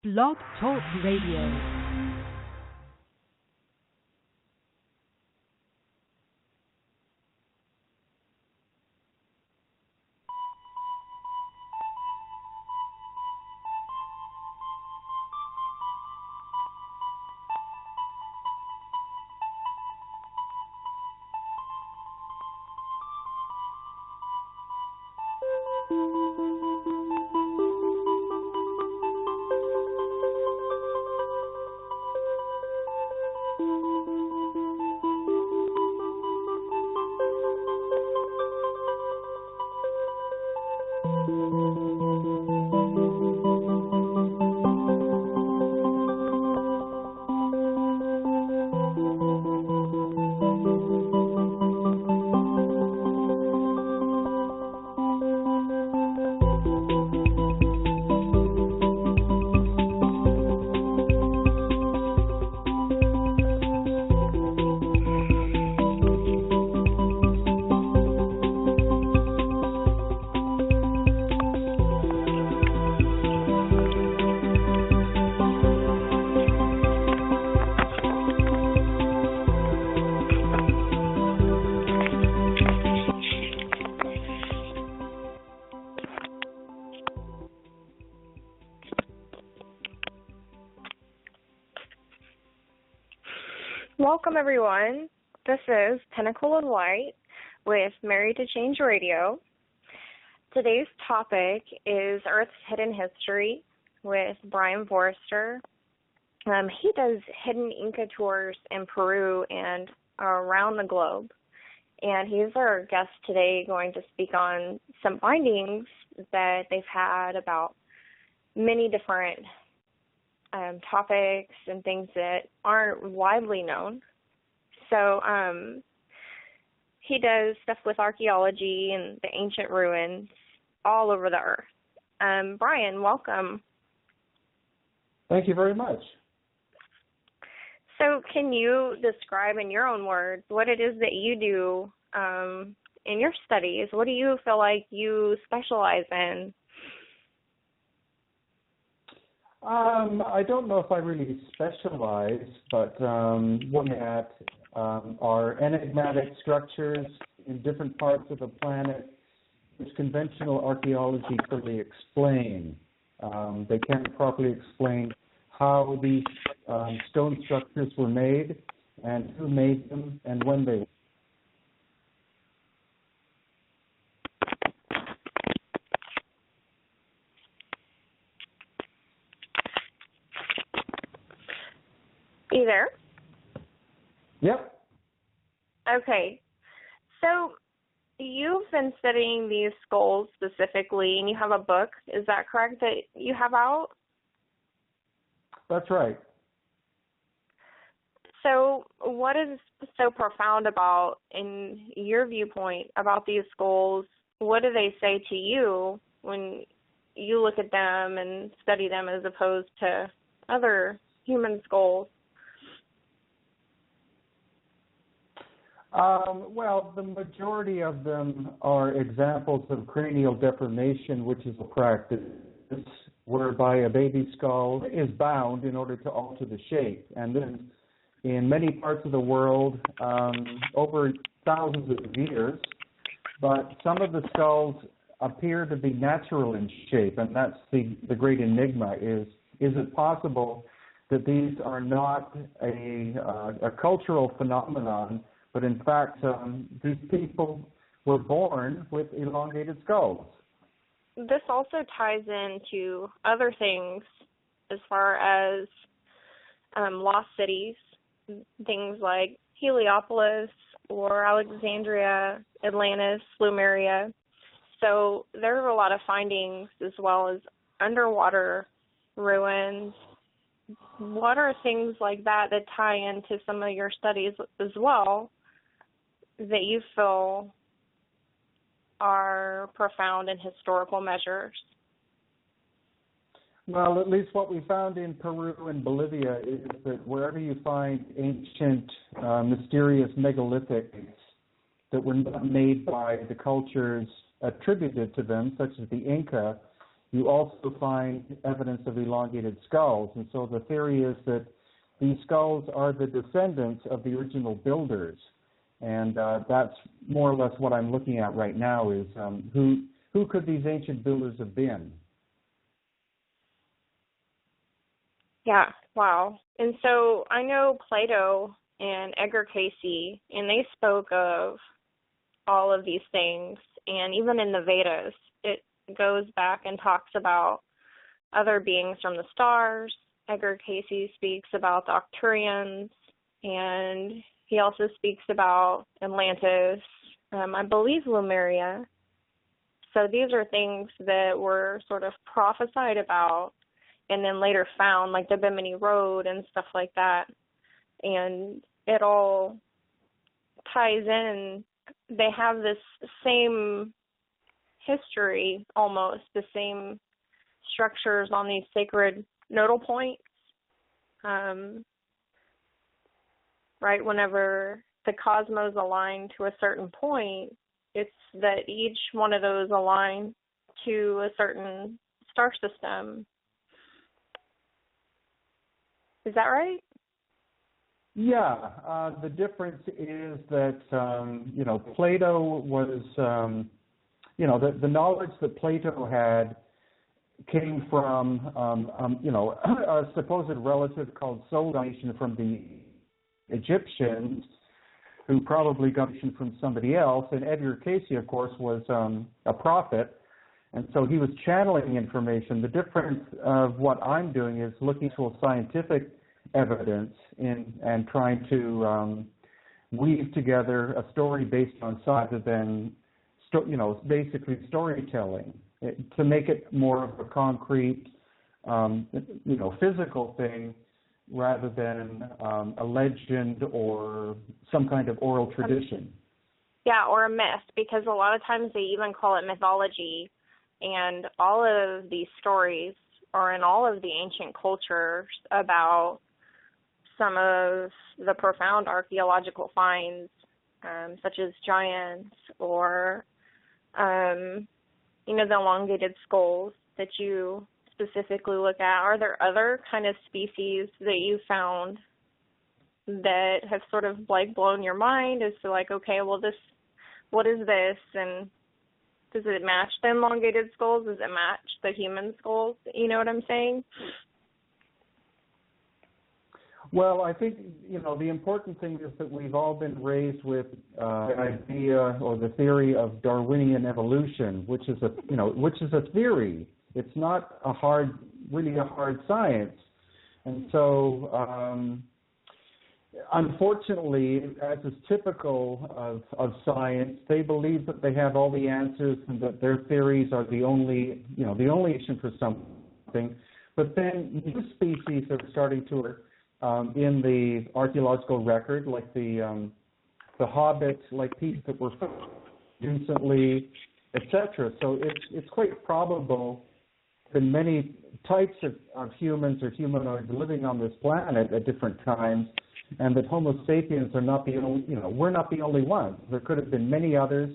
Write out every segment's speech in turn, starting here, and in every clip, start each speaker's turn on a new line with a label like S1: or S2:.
S1: Blog Talk Radio.
S2: Welcome, everyone. This is Pinnacle of Light with Married to Change Radio. Today's topic is Earth's Hidden History with Brien Foerster. He does hidden Inca tours in Peru and around the globe. And he's our guest today, going to speak on some findings that they've had about many different topics and things that aren't widely known. So he does stuff with archaeology and the ancient ruins all over the earth. Brien, welcome.
S3: Thank you very much.
S2: So can you describe in your own words what it is that you do in your studies? What do you feel like you specialize in?
S3: I don't know if I really specialize, but looking at our enigmatic structures in different parts of the planet, which conventional archaeology clearly explain. They can't properly explain how these stone structures were made and who made them and when they were.
S2: You there?
S3: Yep.
S2: Okay. So you've been studying these skulls specifically, and you have a book. Is that correct that you have out?
S3: That's right.
S2: So what is so profound about, in your viewpoint, about these skulls? What do they say to you when you look at them and study them as opposed to other human skulls?
S3: Well, the majority of them are examples of cranial deformation, which is a practice whereby a baby skull is bound in order to alter the shape. And then in many parts of the world, over thousands of years, but some of the skulls appear to be natural in shape, and that's the great enigma is it possible that these are not a cultural phenomenon, but in fact, these people were born with elongated skulls.
S2: This also ties into other things as far as lost cities, things like Heliopolis or Alexandria, Atlantis, Lemuria. So there are a lot of findings as well as underwater ruins. What are things like that tie into some of your studies as well that you feel are profound in historical measures?
S3: Well, at least what we found in Peru and Bolivia is that wherever you find ancient, mysterious megalithics that were not made by the cultures attributed to them, such as the Inca, you also find evidence of elongated skulls. And so the theory is that these skulls are the descendants of the original builders. And that's more or less what I'm looking at right now is who could these ancient builders have been?
S2: Yeah, wow. And so I know Plato and Edgar Cayce, and they spoke of all of these things. And even in the Vedas, it goes back and talks about other beings from the stars. Edgar Cayce speaks about the Arcturians, and he also speaks about Atlantis, I believe Lemuria. So these are things that were sort of prophesied about and then later found, like the Bimini Road and stuff like that. And it all ties in. They have this same history, almost, the same structures on these sacred nodal points. Right, whenever the cosmos align to a certain point, it's that each one of those align to a certain star system. Is that right?
S3: Yeah, the difference is that, Plato was, the knowledge that Plato had came from, a supposed relative called Solonation from the Egyptians, who probably got it from somebody else. And Edgar Cayce, of course, was a prophet, and so he was channeling information. The difference of what I'm doing is looking for scientific evidence and trying to weave together a story based on science rather than, basically storytelling, to make it more of a concrete, physical thing rather than a legend or some kind of oral tradition.
S2: Yeah, or a myth, because a lot of times they even call it mythology, and all of these stories are in all of the ancient cultures about some of the profound archaeological finds, such as giants or, the elongated skulls that you specifically look at. Are there other kind of species that you found that have sort of like blown your mind as to like, okay, well, what is this? And does it match the elongated skulls? Does it match the human skulls? You know what I'm saying?
S3: Well, I think, the important thing is that we've all been raised with the idea or the theory of Darwinian evolution, which is a theory. It's not really a hard science. And so, unfortunately, as is typical of science, they believe that they have all the answers and that their theories are the only solution for something. But then new species are starting to in the archaeological record, like the hobbits, like pieces that were found recently, etc. So it's quite probable that many types of humans or humanoids living on this planet at different times, and that Homo sapiens are not the only, we're not the only ones. There could have been many others,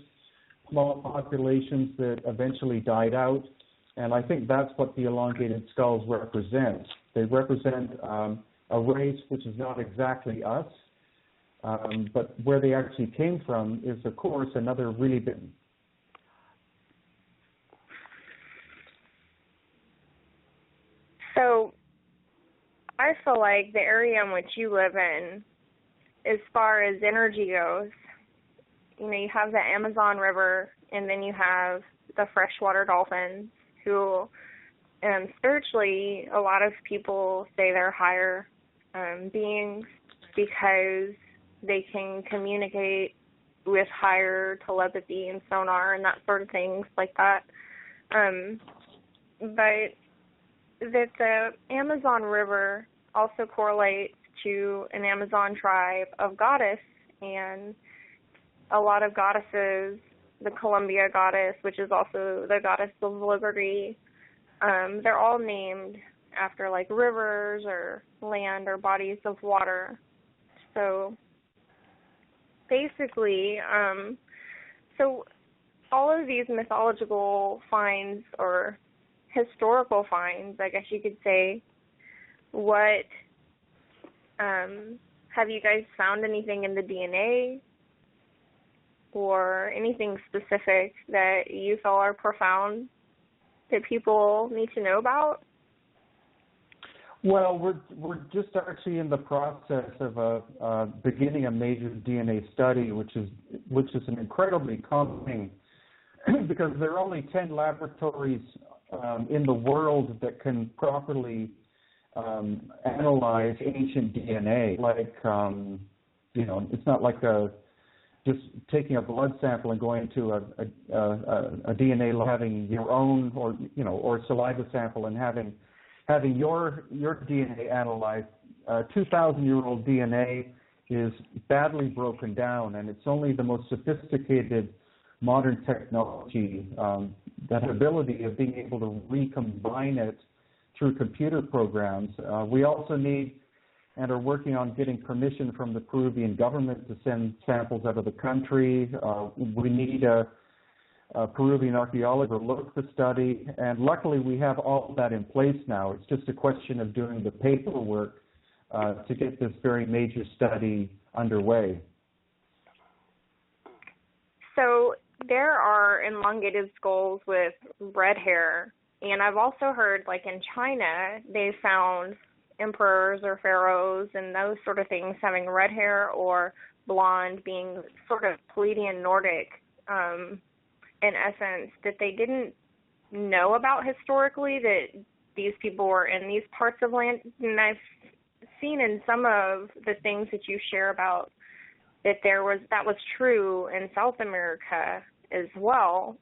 S3: small populations that eventually died out, and I think that's what the elongated skulls represent. They represent a race which is not exactly us, but where they actually came from is, of course, another really big.
S2: So I feel like the area in which you live in, as far as energy goes, you have the Amazon River, and then you have the freshwater dolphins, who spiritually, a lot of people say they're higher beings because they can communicate with higher telepathy and sonar and that sort of things like that. But that the Amazon River also correlates to an Amazon tribe of goddess, and a lot of goddesses, the Columbia goddess, which is also the goddess of liberty, they're all named after like rivers or land or bodies of water. So basically, so all of these mythological finds or historical finds, I guess you could say. What have you guys found anything in the DNA or anything specific that you feel are profound that people need to know about?
S3: Well, we're just actually in the process of beginning a major DNA study, which is an incredibly common thing because there are only 10 laboratories in the world that can properly analyze ancient DNA. Like, it's not like just taking a blood sample and going to a DNA lab, having your own, or saliva sample and having your DNA analyzed. 2,000-year-old DNA is badly broken down, and it's only the most sophisticated modern technology, that ability of being able to recombine it through computer programs. We also need and are working on getting permission from the Peruvian government to send samples out of the country. We need a Peruvian archaeologist to look at the study, and luckily we have all of that in place now. It's just a question of doing the paperwork to get this very major study underway.
S2: So there are elongated skulls with red hair, and I've also heard, like in China, they found emperors or pharaohs and those sort of things having red hair or blonde, being sort of Palladian Nordic, in essence, that they didn't know about historically, that these people were in these parts of land. And I've seen in some of the things that you share about that that was true in South America as well,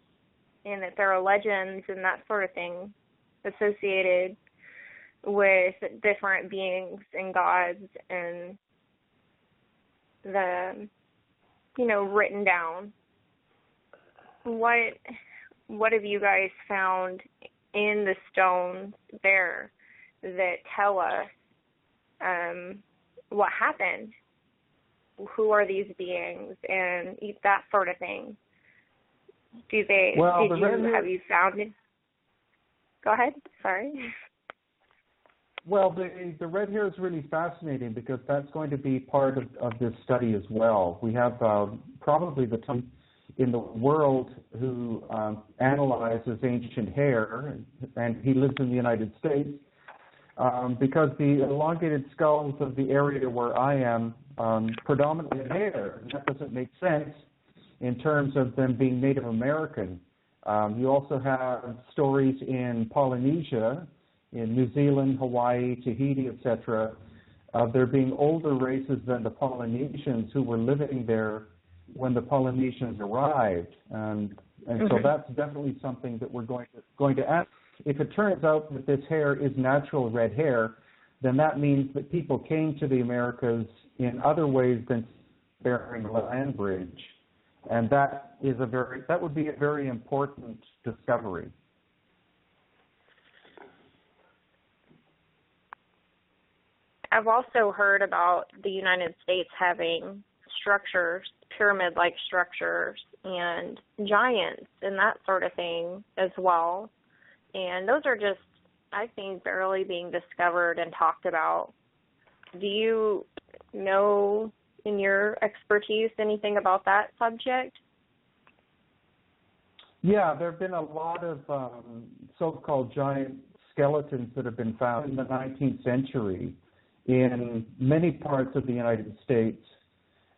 S2: and that there are legends and that sort of thing associated with different beings and gods and the, written down. What have you guys found in the stones there that tell us what happened? Who are these beings and that sort of thing? Have you found it? Go ahead. Sorry.
S3: Well, the red hair is really fascinating because that's going to be part of this study as well. We have probably the time in the world who analyzes ancient hair, and he lives in the United States, because the elongated skulls of the area where I am predominantly have hair. And that doesn't make sense in terms of them being Native American. You also have stories in Polynesia, in New Zealand, Hawaii, Tahiti, etc., of there being older races than the Polynesians who were living there when the Polynesians arrived. And so that's definitely something that we're going to ask. If it turns out that this hair is natural red hair, then that means that people came to the Americas in other ways than bearing the land bridge. And that would be a very important discovery.
S2: I've also heard about the United States having structures, pyramid-like structures, and giants and that sort of thing as well. And those are just, I think, barely being discovered and talked about. Do you know, in your expertise, anything about that subject?
S3: Yeah, there have been a lot of so-called giant skeletons that have been found in the 19th century in many parts of the United States,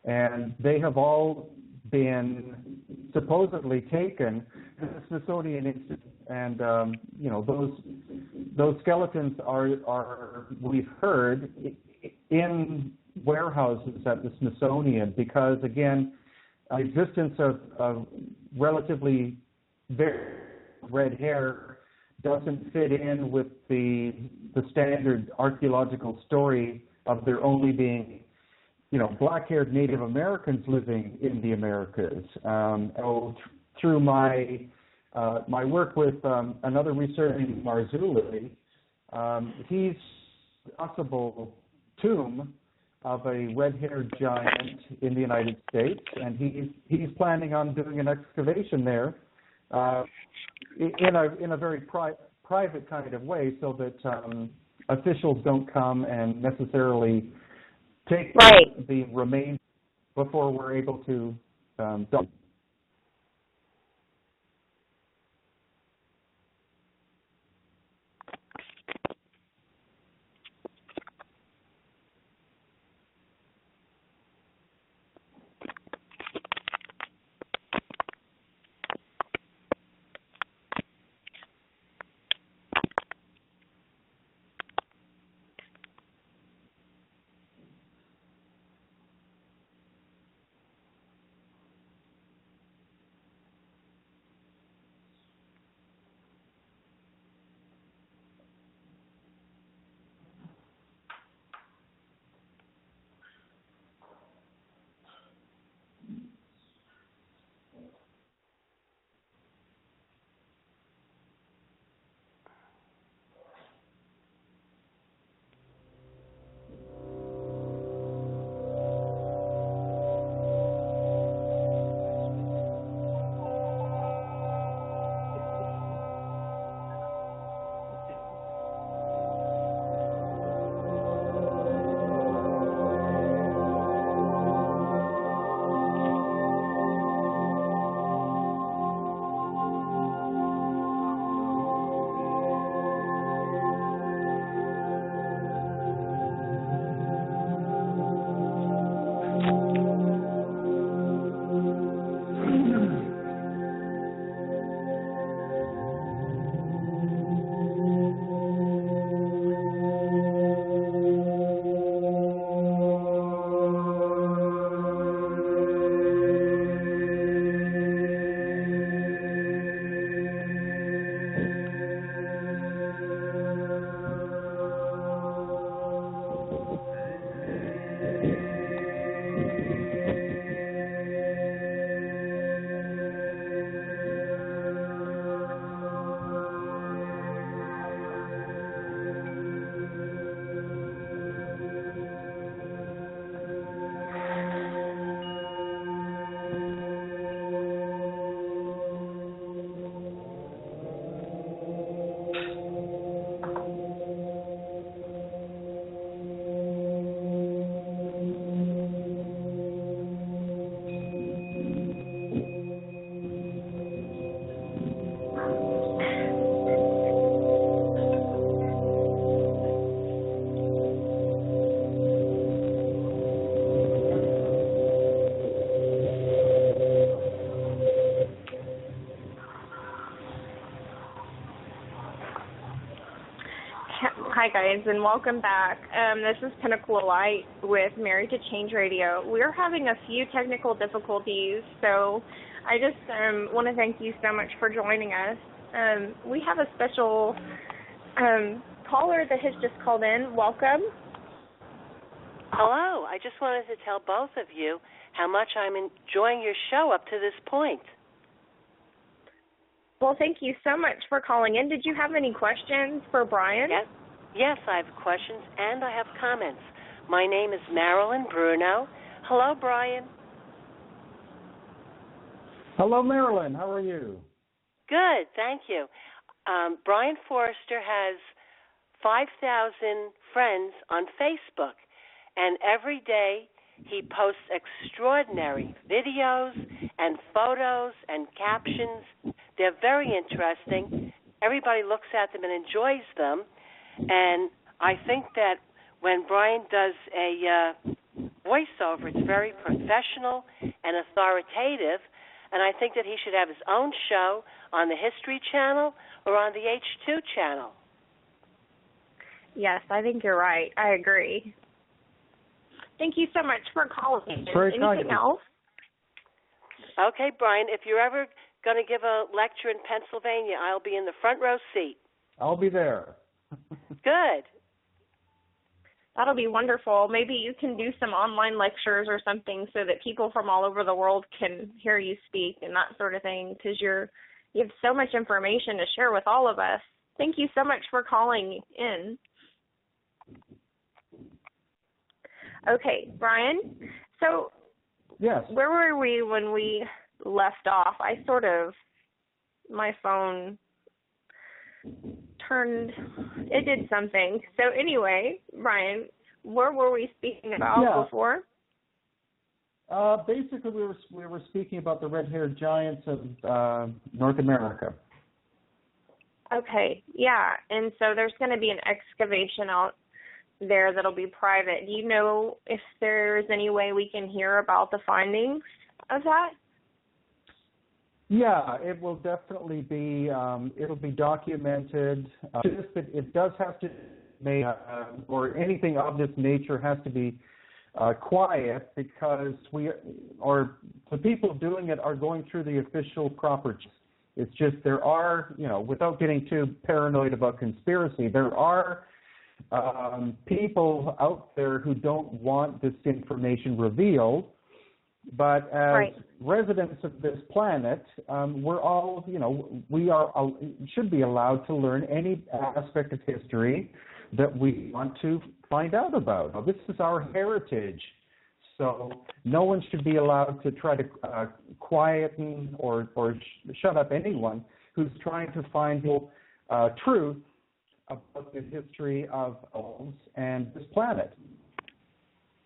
S3: and they have all been supposedly taken to the Smithsonian Institute. And those skeletons are we've heard in warehouses at the Smithsonian because, again, the existence of relatively very red hair doesn't fit in with the standard archaeological story of there only being, black-haired Native Americans living in the Americas. Through my work with another researcher named Marzulli, he's a possible tomb of a red-haired giant in the United States, and he's planning on doing an excavation there in a very private kind of way so that officials don't come and necessarily take the remains before we're able to dump.
S2: Hi guys, and welcome back. This is Pinnacle of Light with Married to Change Radio. We're having a few technical difficulties, so I just want to thank you so much for joining us. We have a special caller that has just called in. Welcome.
S4: Hello. I just wanted to tell both of you how much I'm enjoying your show up to this point.
S2: Well, thank you so much for calling in. Did you have any questions for Brien?
S4: Yes, I have questions and I have comments. My name is Marilyn Bruno. Hello, Brien.
S3: Hello, Marilyn. How are you?
S4: Good, thank you. Brien Foerster has 5,000 friends on Facebook, and every day he posts extraordinary videos and photos and captions. They're very interesting. Everybody looks at them and enjoys them. And I think that when Brien does a voiceover, it's very professional and authoritative. And I think that he should have his own show on the History Channel or on the H2 channel.
S2: Yes, I think you're right. I agree. Thank you so much for calling. Anything else?
S4: Okay, Brien, if you're ever going to give a lecture in Pennsylvania, I'll be in the front row seat.
S3: I'll be there.
S4: Good.
S2: That'll be wonderful. Maybe you can do some online lectures or something so that people from all over the world can hear you speak and that sort of thing, because you have so much information to share with all of us. Thank you so much for calling in. Okay, Brien, so
S3: yes,
S2: where were we when we left off? My phone did something. So anyway, Brien, what were we speaking about before?
S3: Basically, we were speaking about the red-haired giants of North America.
S2: Okay, yeah, and so there's going to be an excavation out there that'll be private. Do you know if there's any way we can hear about the findings of that?
S3: Yeah, it will definitely be. It'll be documented. It dodoes have to be, or anything of this nature has to be quiet, because the people doing it are going through the official properties. It's just there are, without getting too paranoid about conspiracy, there are people out there who don't want this information revealed. But as residents of this planet, we're all, should be allowed to learn any aspect of history that we want to find out about. Now, this is our heritage. So no one should be allowed to try to quieten or shut up anyone who's trying to find truth about the history of elves and this planet.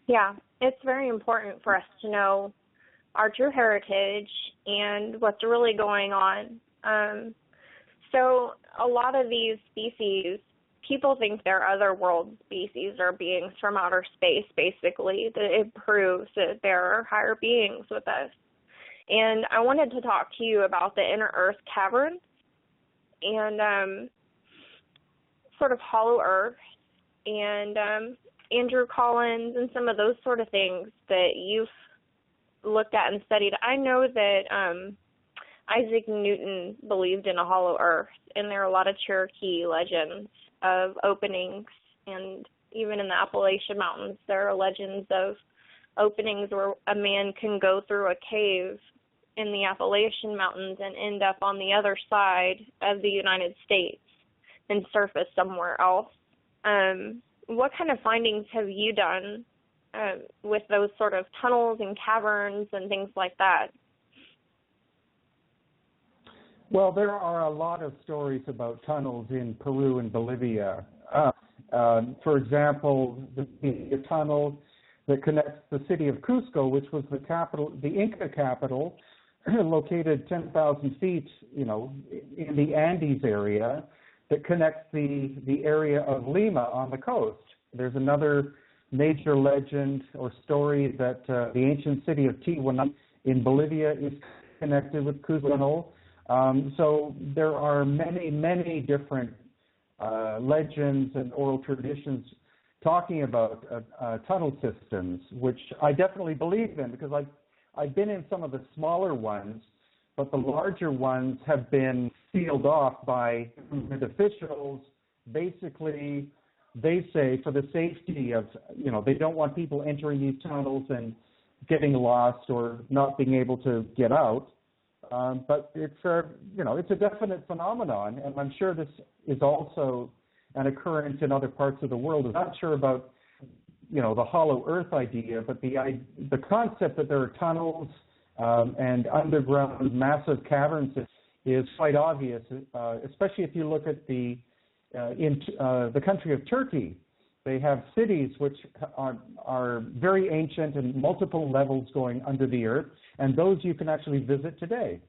S2: Yeah, it's very important for us to know our true heritage and what's really going on. So a lot of these species, people think they're otherworld species or beings from outer space, basically. That it proves that there are higher beings with us. And I wanted to talk to you about the inner earth caverns and sort of hollow earth and Andrew Collins and some of those sort of things that you've looked at and studied. I know that Isaac Newton believed in a hollow earth, and there are a lot of Cherokee legends of openings, and even in the Appalachian Mountains there are legends of openings where a man can go through a cave in the Appalachian Mountains and end up on the other side of the United States and surface somewhere else. What kind of findings have you done with those sort of tunnels and caverns and things like that?
S3: Well, there are a lot of stories about tunnels in Peru and Bolivia. For example, the tunnel that connects the city of Cusco, which was the capital, the Inca capital, located 10,000 feet, in the Andes area, that connects the area of Lima on the coast. There's another major legend or story that the ancient city of Tijuana in Bolivia is connected with Cusco. So there are many, many different legends and oral traditions talking about tunnel systems, which I definitely believe in, because I've been in some of the smaller ones, but the larger ones have been sealed off by government officials. Basically, they say for the safety of, they don't want people entering these tunnels and getting lost or not being able to get out. But it's a definite phenomenon, and I'm sure this is also an occurrence in other parts of the world. I'm not sure about, the hollow earth idea, but the concept that there are tunnels and underground massive caverns is quite obvious, especially if you look at the country of Turkey. They have cities which are very ancient and multiple levels going under the earth, and those you can actually visit today.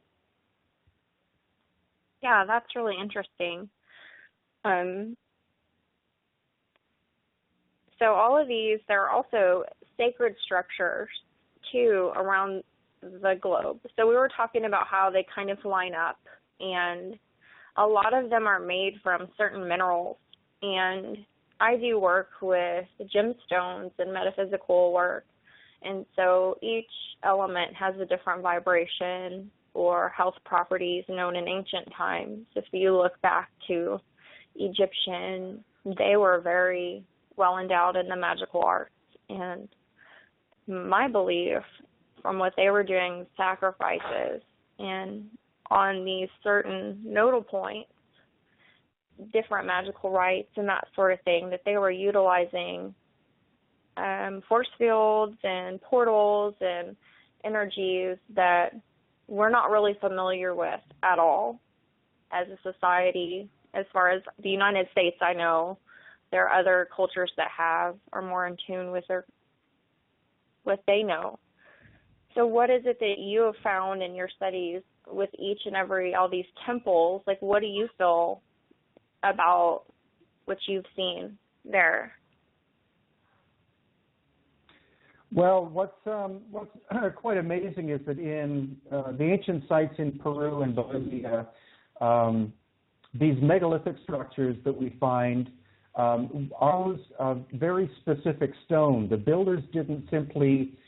S2: Yeah, that's really interesting. So all of these, there are also sacred structures, too, around the globe. So we were talking about how they kind of line up, and a lot of them are made from certain minerals. And I do work with gemstones and metaphysical work, and so each element has a different vibration or health properties known in ancient times. If you look back to Egyptian, they were very well endowed in the magical arts, and my belief from what they were doing, sacrifices, and on these certain nodal points, different magical rites and that sort of thing, that they were utilizing force fields and portals and energies that we're not really familiar with at all as a society as far as the United States, I know there are other cultures that are more in tune with what they know. So what is it that you have found in your studies with each and every, all these temples? Like, what do you feel about what you've seen there?
S3: Well, what's quite amazing is that in the ancient sites in Peru and Bolivia, these megalithic structures that we find are very specific stone. The builders didn't simply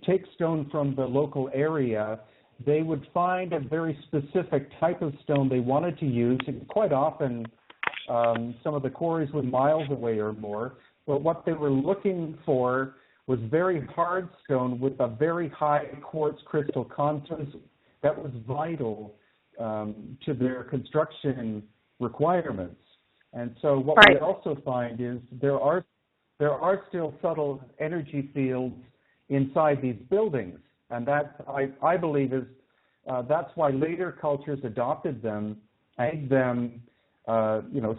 S3: take stone from the local area. They would find a very specific type of stone they wanted to use. And quite often, some of the quarries were miles away or more. But what they were looking for was very hard stone with a very high quartz crystal content that was vital to their construction requirements. And so what we also find is there are still subtle energy fields inside these buildings, and that I believe is that's why later cultures adopted them, made them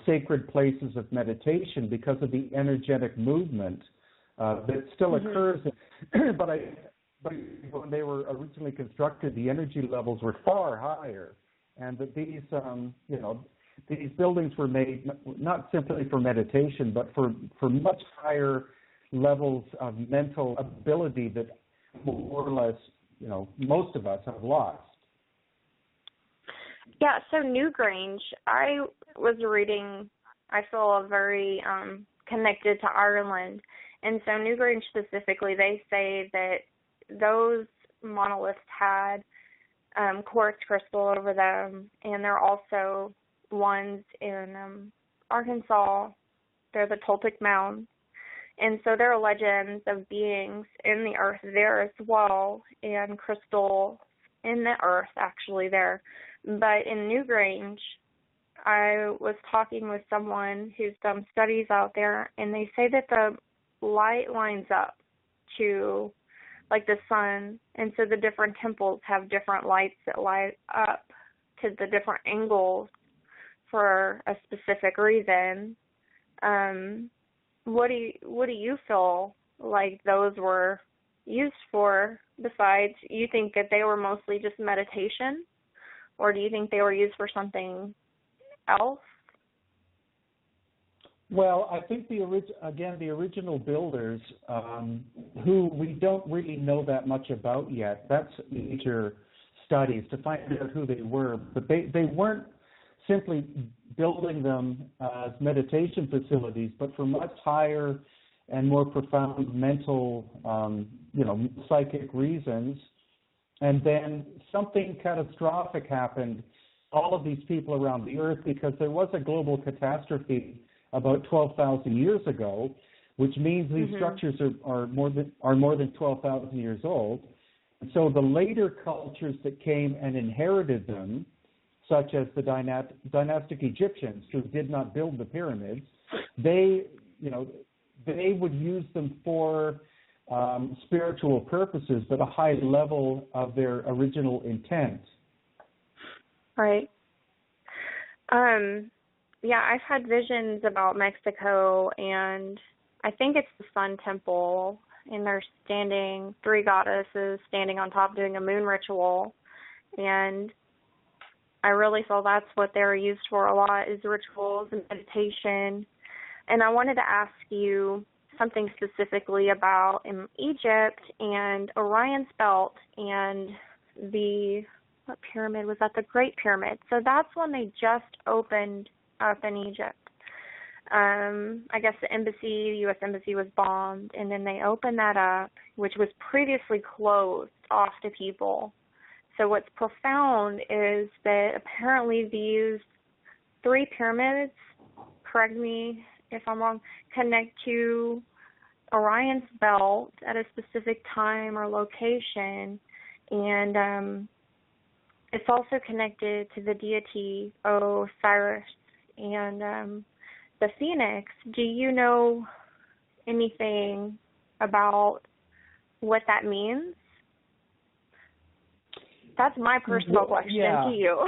S3: sacred places of meditation because of the energetic movement that still occurs. But when they were originally constructed, the energy levels were far higher, and that these these buildings were made not simply for meditation, but for much higher levels of mental ability that more or less, most of us have lost.
S2: Yeah, so Newgrange, I was reading, I feel very connected to Ireland. And so Newgrange specifically, they say that those monoliths had quartz crystal over them, and there are also ones in Arkansas. They're the Toltec Mounds. And so there are legends of beings in the earth there as well, and crystal in the earth actually there. But in Newgrange, I was talking with someone who's done studies out there, and they say that the light lines up to like the sun, and so the different temples have different lights that light up to the different angles for a specific reason. What do you feel like those were used for? Besides, you think that they were mostly just meditation, or do you think they were used for something else?
S3: Well, I think the original builders, who we don't really know that much about yet. That's major studies to find out who they were, but they weren't simply building them as meditation facilities, but for much higher and more profound mental, psychic reasons. And then something catastrophic happened, all of these people around the earth, because there was a global catastrophe about 12,000 years ago, which means these structures are more than 12,000 years old. And so the later cultures that came and inherited them, such as the dynastic Egyptians who did not build the pyramids, they would use them for spiritual purposes, but a high level of their original intent.
S2: Right. Yeah, I've had visions about Mexico, and I think it's the Sun Temple, and they're three goddesses standing on top doing a moon ritual, and I really feel that's what they're used for a lot, is rituals and meditation. And I wanted to ask you something specifically about in Egypt and Orion's Belt and what pyramid was that? The Great Pyramid. So that's when they just opened up in Egypt. I guess the U.S. Embassy was bombed, and then they opened that up, which was previously closed off to people. So what's profound is that apparently these three pyramids, correct me if I'm wrong, connect to Orion's Belt at a specific time or location, and it's also connected to the deity Osiris and the Phoenix. Do you know anything about what that means? That's my personal question to you.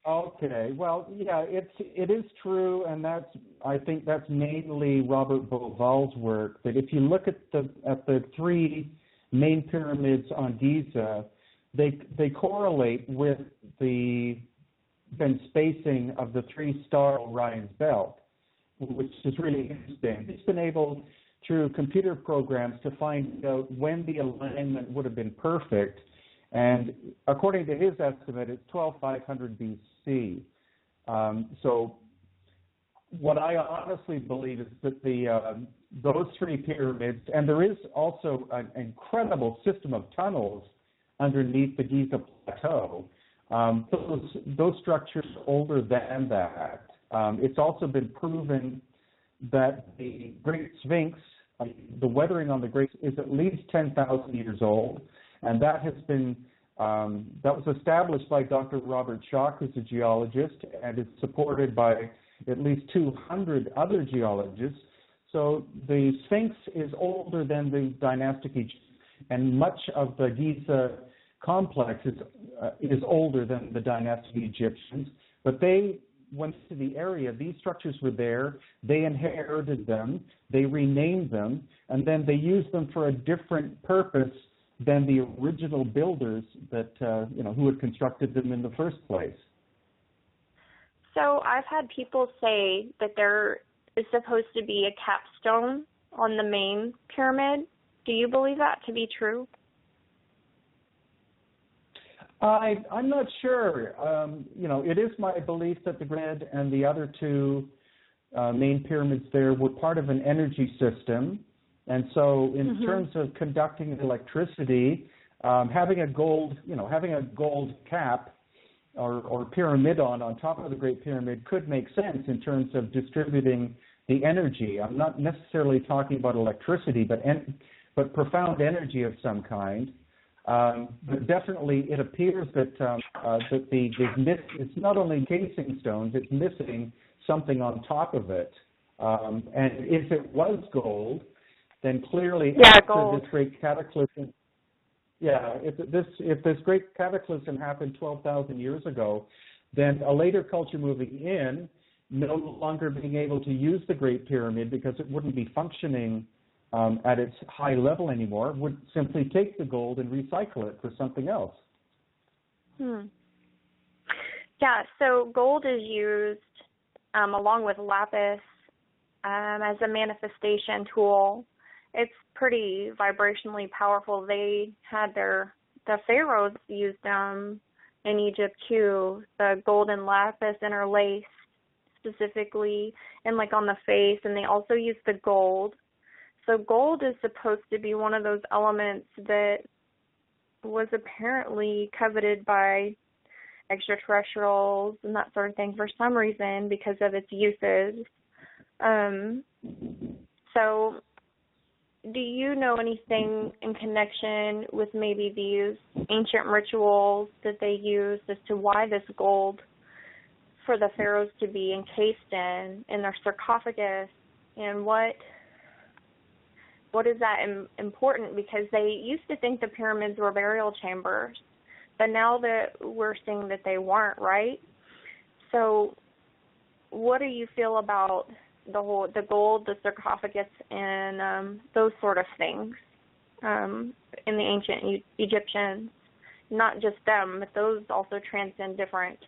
S3: Okay. Well, yeah, it is true, and I think that's mainly Robert Bauval's work. That if you look at the three main pyramids on Giza, they correlate with the spacing of the three-star Orion's belt, which is really interesting. He's been able, through computer programs, to find out when the alignment would have been perfect. And according to his estimate, it's 12,500 BC. So what I honestly believe is that those three pyramids, and there is also an incredible system of tunnels underneath the Giza Plateau. Those structures are older than that. It's also been proven that the Great Sphinx, the weathering on the Great, is at least 10,000 years old, and that has been that was established by Dr. Robert Schoch, who's a geologist, and is supported by at least 200 other geologists. So the Sphinx is older than the dynastic Egypt, and much of the Giza complex is older than the dynastic Egyptians. But they went to the area, these structures were there, they inherited them, they renamed them, and then they used them for a different purpose than the original builders that who had constructed them in the first place.
S2: So I've had people say that there is supposed to be a capstone on the main pyramid. Do you believe that to be true?
S3: I'm not sure. It is my belief that the grid and the other two main pyramids there were part of an energy system. And so in terms of conducting electricity, having a gold cap or pyramidon on top of the Great Pyramid could make sense in terms of distributing the energy. I'm not necessarily talking about electricity, but profound energy of some kind. But definitely it appears that it's not only casing stones, it's missing something on top of it. And if it was gold, then clearly after this great cataclysm, if this great cataclysm happened 12,000 years ago, then a later culture moving in, no longer being able to use the Great Pyramid because it wouldn't be functioning at its high level anymore, would simply take the gold and recycle it for something else.
S2: Yeah, so gold is used along with lapis as a manifestation tool. It's pretty vibrationally powerful. They had the pharaohs used them in Egypt too, the gold and lapis interlaced specifically and like on the face, and they also used the gold. So gold is supposed to be one of those elements that was apparently coveted by extraterrestrials and that sort of thing for some reason because of its uses. So do you know anything in connection with maybe these ancient rituals that they used as to why this gold for the pharaohs to be encased in their sarcophagus, and what is that important? Because they used to think the pyramids were burial chambers, but now that we're seeing that they weren't, right? So what do you feel about the gold, the sarcophagus, and those sort of things in the ancient Egyptians? Not just them, but those also transcend different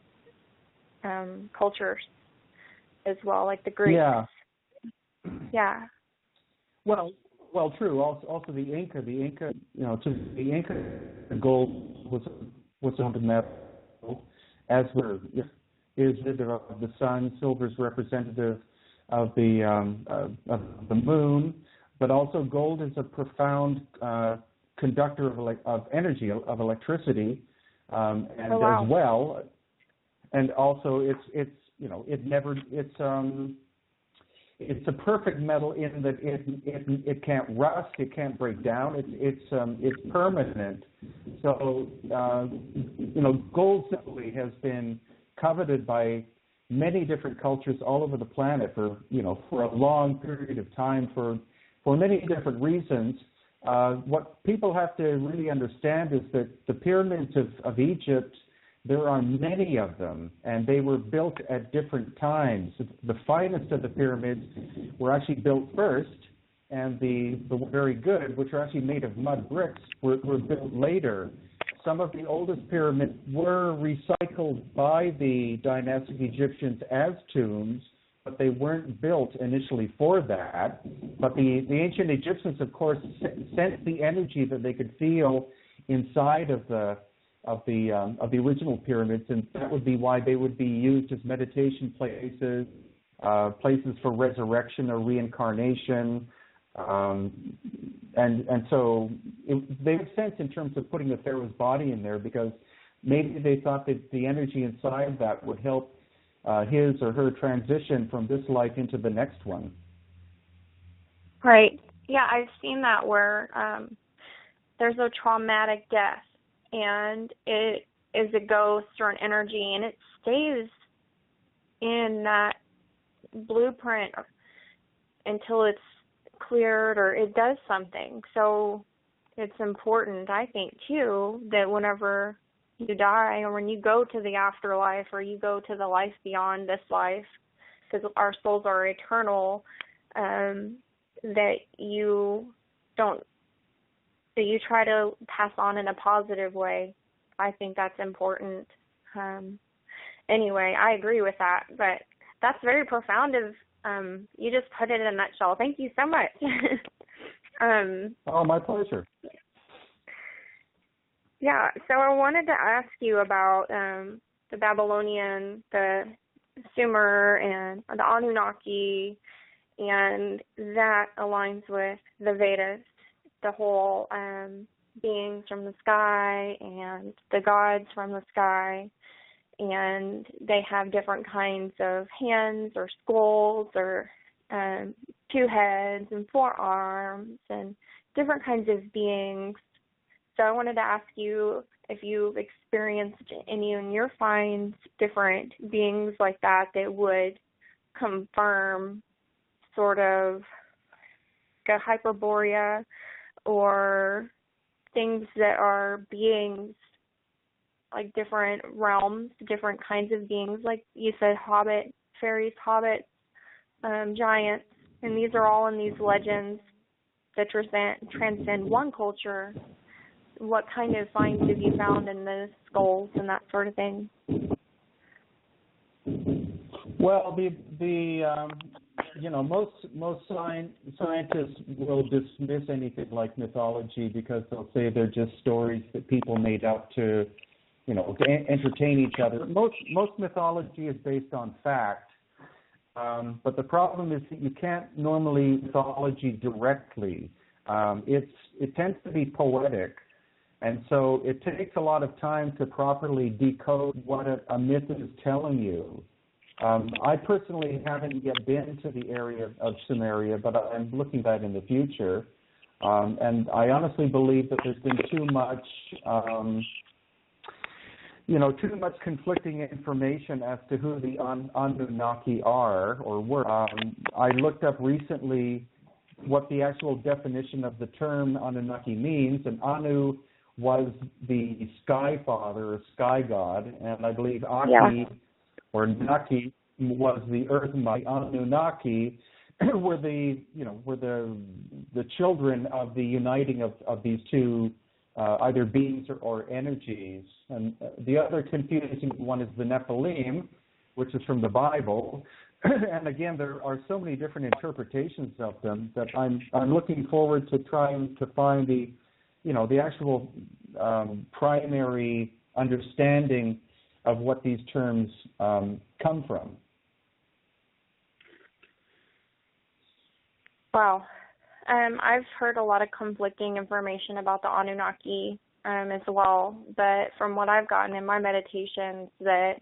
S2: cultures as well, like the Greeks. Yeah.
S3: Well, true. Also, the Inca, to the Inca, the gold was on the metal, as is of the sun. Silver is representative of the moon, but also gold is a profound conductor of energy, of electricity, as well. And also, it's a perfect metal in that it can't rust, it can't break down, it's permanent. So gold simply has been coveted by many different cultures all over the planet for a long period of time for many different reasons. What people have to really understand is that the pyramids of Egypt there are many of them, and they were built at different times. The finest of the pyramids were actually built first, and the very good, which are actually made of mud bricks, were built later. Some of the oldest pyramids were recycled by the dynastic Egyptians as tombs, but they weren't built initially for that. But the ancient Egyptians, of course, sensed the energy that they could feel inside of the original pyramids, and that would be why they would be used as meditation places, places for resurrection or reincarnation. And so they made sense in terms of putting the pharaoh's body in there, because maybe they thought that the energy inside that would help his or her transition from this life into the next one.
S2: Right. Yeah, I've seen that where there's a traumatic death, and it is a ghost or an energy, and it stays in that blueprint until it's cleared or it does something. So it's important, I think, too, that whenever you die or when you go to the afterlife or you go to the life beyond this life, because our souls are eternal, that you try to pass on in a positive way. I think that's important. Anyway, I agree with that, but that's very profound. You just put it in a nutshell. Thank you so much.
S3: Oh, my pleasure.
S2: Yeah, so I wanted to ask you about the Babylonian, the Sumer, and the Anunnaki, and that aligns with the Vedas, the whole beings from the sky and the gods from the sky, and they have different kinds of hands or skulls or 2 heads and 4 arms and different kinds of beings. So I wanted to ask you if you've experienced any in your finds different beings like that would confirm sort of a hyperborea or things that are beings, like different realms, different kinds of beings, like you said, hobbit, fairies, hobbits, giants, and these are all in these legends that transcend one culture. What kind of finds have you found in the skulls and that sort of thing?
S3: Well, most scientists will dismiss anything like mythology because they'll say they're just stories that people made up to entertain each other. Most mythology is based on fact, but the problem is that you can't normally mythology directly. It tends to be poetic. And so it takes a lot of time to properly decode what a myth is telling you. I personally haven't yet been to the area of Sumeria, but I'm looking at that in the future. And I honestly believe that there's been too much conflicting information as to who the Anunnaki are or were. I looked up recently what the actual definition of the term Anunnaki means, and Anu was the sky father or sky god, and I believe Aki or Naki was the earth mother. Anunnaki were the children of the uniting of these two either beings or energies. And the other confusing one is the Nephilim, which is from the Bible. And again, there are so many different interpretations of them that I'm looking forward to trying to find the actual primary understanding of what these terms come from.
S2: Wow. I've heard a lot of conflicting information about the Anunnaki as well, but from what I've gotten in my meditations, that,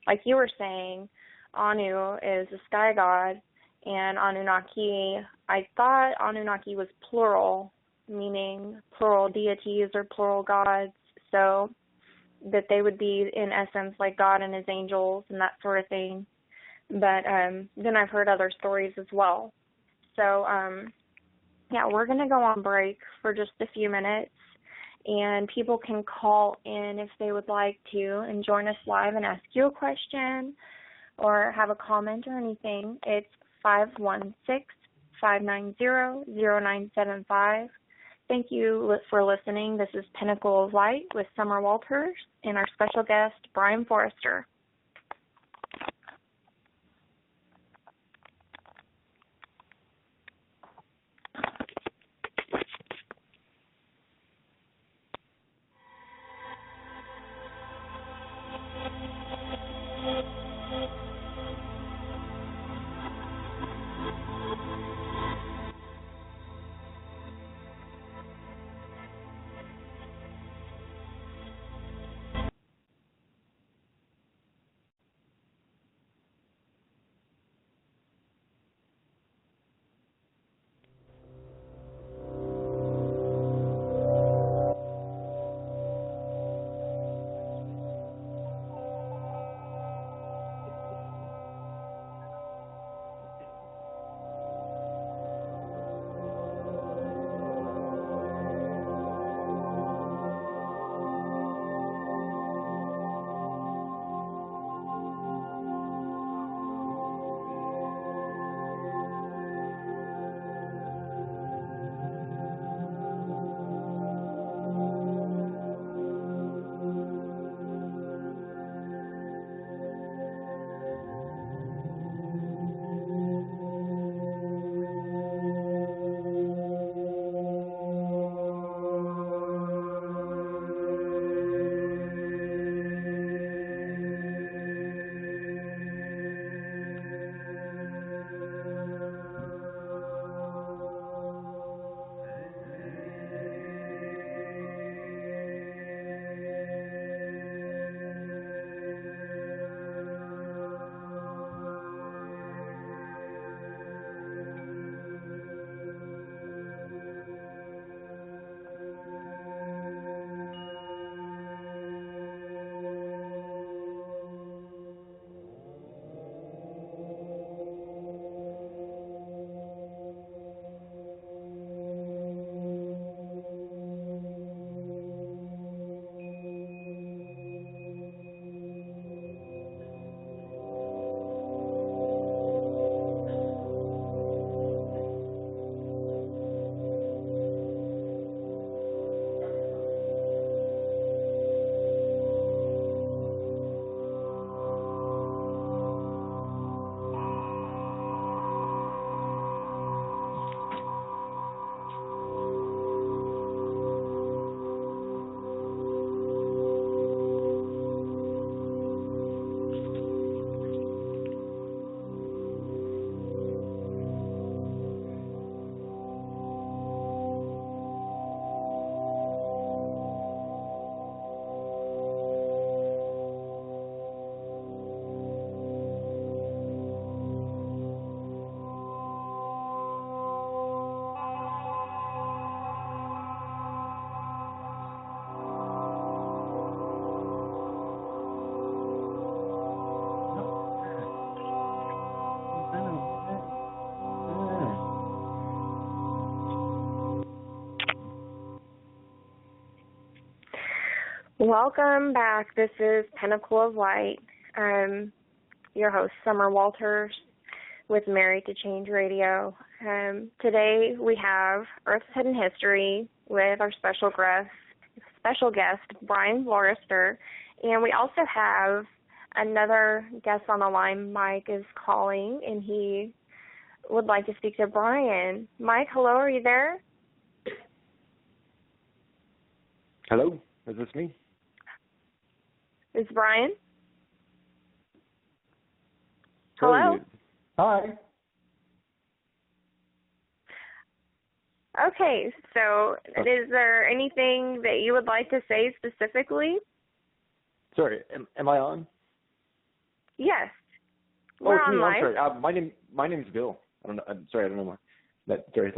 S2: like you were saying, Anu is a sky god, and Anunnaki, I thought Anunnaki was plural, meaning plural deities or plural gods, so that they would be in essence like God and his angels and that sort of thing. But then I've heard other stories as well. So, we're going to go on break for just a few minutes, and people can call in if they would like to and join us live and ask you a question or have a comment or anything. It's 516-590-0975. Thank you for listening. This is Pinnacle of Light with Summer Walters and our special guest, Brien Foerster. Welcome back. This is Pinnacle of Light. I'm your host, Summer Walters, with Married to Change Radio. Today we have Earth's Hidden History with our special guest, Brien Foerster, and we also have another guest on the line. Mike is calling, and he would like to speak to Brien. Mike, hello, are you there?
S5: Hello, is this me?
S2: Is Brien? Hello?
S3: Hi.
S2: Okay, so is there anything that you would like to say specifically?
S5: Sorry, am I on?
S2: Yes.
S5: Oh,
S2: We're
S5: it's
S2: on
S5: me.
S2: live.
S5: I'm sorry. My name's Bill. I don't know. I'm sorry. I don't know why. That's why.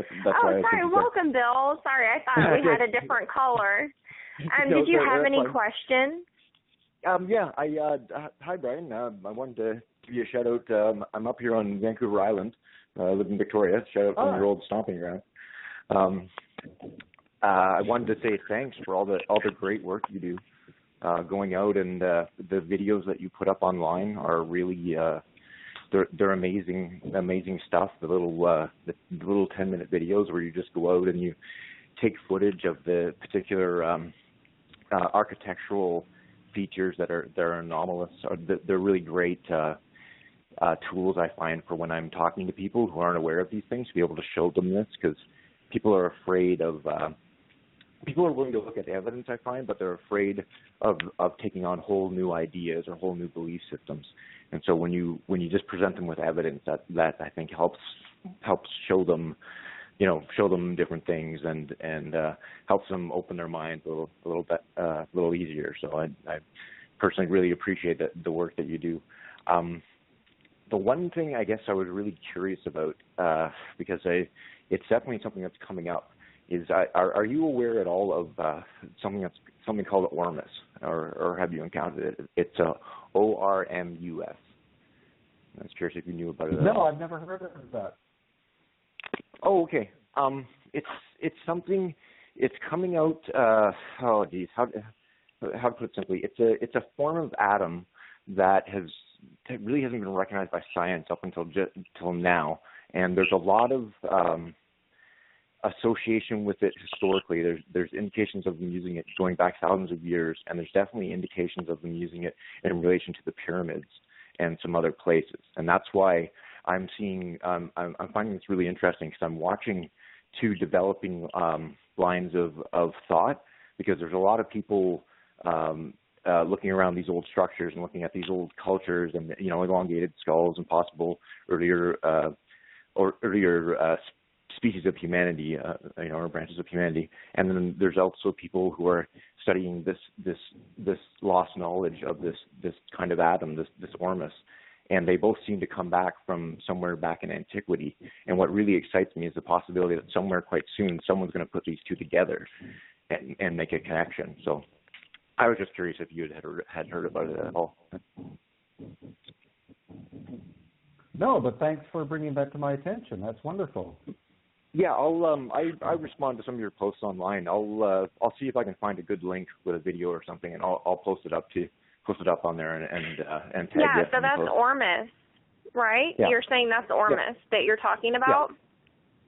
S2: Sorry. Welcome, Bill. Sorry, I thought we had a different caller.
S5: No,
S2: did you
S5: sorry,
S2: have any
S5: fine.
S2: questions?
S5: Yeah. Hi, Brien. I wanted to give you a shout out. I'm up here on Vancouver Island. I live in Victoria. Shout out from your old stomping ground. I wanted to say thanks for all the great work you do. Going out and the videos that you put up online are really they're amazing stuff. The little 10-minute videos where you just go out and you take footage of the particular architectural features that are anomalous. They're really great tools, I find, for when I'm talking to people who aren't aware of these things, to be able to show them this, because people are afraid of people are willing to look at evidence, I find, but they're afraid of taking on whole new ideas or whole new belief systems. And so when you just present them with evidence, that I think helps show them, show them different things and helps them open their minds a little easier. So I personally really appreciate the work that you do. The one thing I guess I was really curious about, because it's definitely something that's coming up, is are you aware at all of something called Ormus, or have you encountered it? It's ORMUS. I was curious if you knew about it.
S3: No, I've never heard of that.
S5: Oh, okay. It's something. It's coming out. How to put it simply? It's a form of atom that really hasn't been recognized by science up until now, and there's a lot of association with it historically. There's indications of them using it going back thousands of years, and there's definitely indications of them using it in relation to the pyramids and some other places. And that's why I'm finding this really interesting, because I'm watching two developing lines of thought, because there's a lot of people looking around these old structures and looking at these old cultures and elongated skulls and possible earlier species of humanity, or branches of humanity. And then there's also people who are studying this lost knowledge of this kind of atom, this Ormus, and they both seem to come back from somewhere back in antiquity. And what really excites me is the possibility that somewhere quite soon someone's going to put these two together and make a connection. So I was just curious if you had heard about it at all.
S3: No, but thanks for bringing that to my attention. That's wonderful.
S5: Yeah, I respond to some of your posts online. I'll see if I can find a good link with a video or something, and I'll post it up on there and tag it.
S2: Yeah, so that's Ormus, right?
S5: Yeah.
S2: You're saying that's Ormus that you're talking about?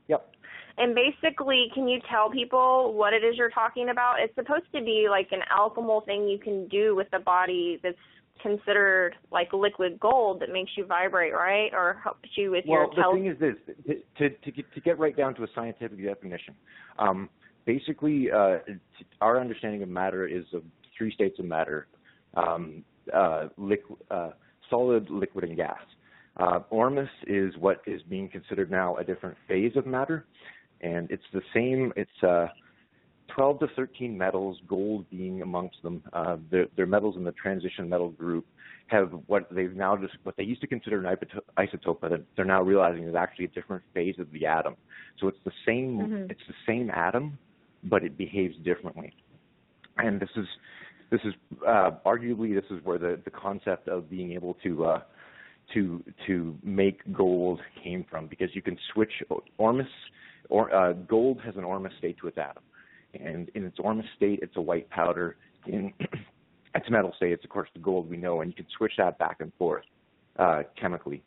S5: Yep.
S2: And basically, can you tell people what it is you're talking about? It's supposed to be like an alchemical thing you can do with the body that's considered like liquid gold that makes you vibrate, right? Or helps you with your
S5: the thing is this, to get right down to a scientific definition, basically our understanding of matter is of three states of matter: solid, liquid, and gas. Ormus is what is being considered now a different phase of matter, and it's the same. It's 12 to 13 metals, gold being amongst them. They're metals in the transition metal group have what they used to consider an isotope, but they're now realizing is actually a different phase of the atom. So it's the same. Mm-hmm. It's the same atom, but it behaves differently. And this is arguably this is where the concept of being able to make gold came from, because you can switch Ormus gold has an Ormus state to its atom. And in its Ormus state, it's a white powder. In its metal state, it's, of course, the gold we know, and you can switch that back and forth chemically.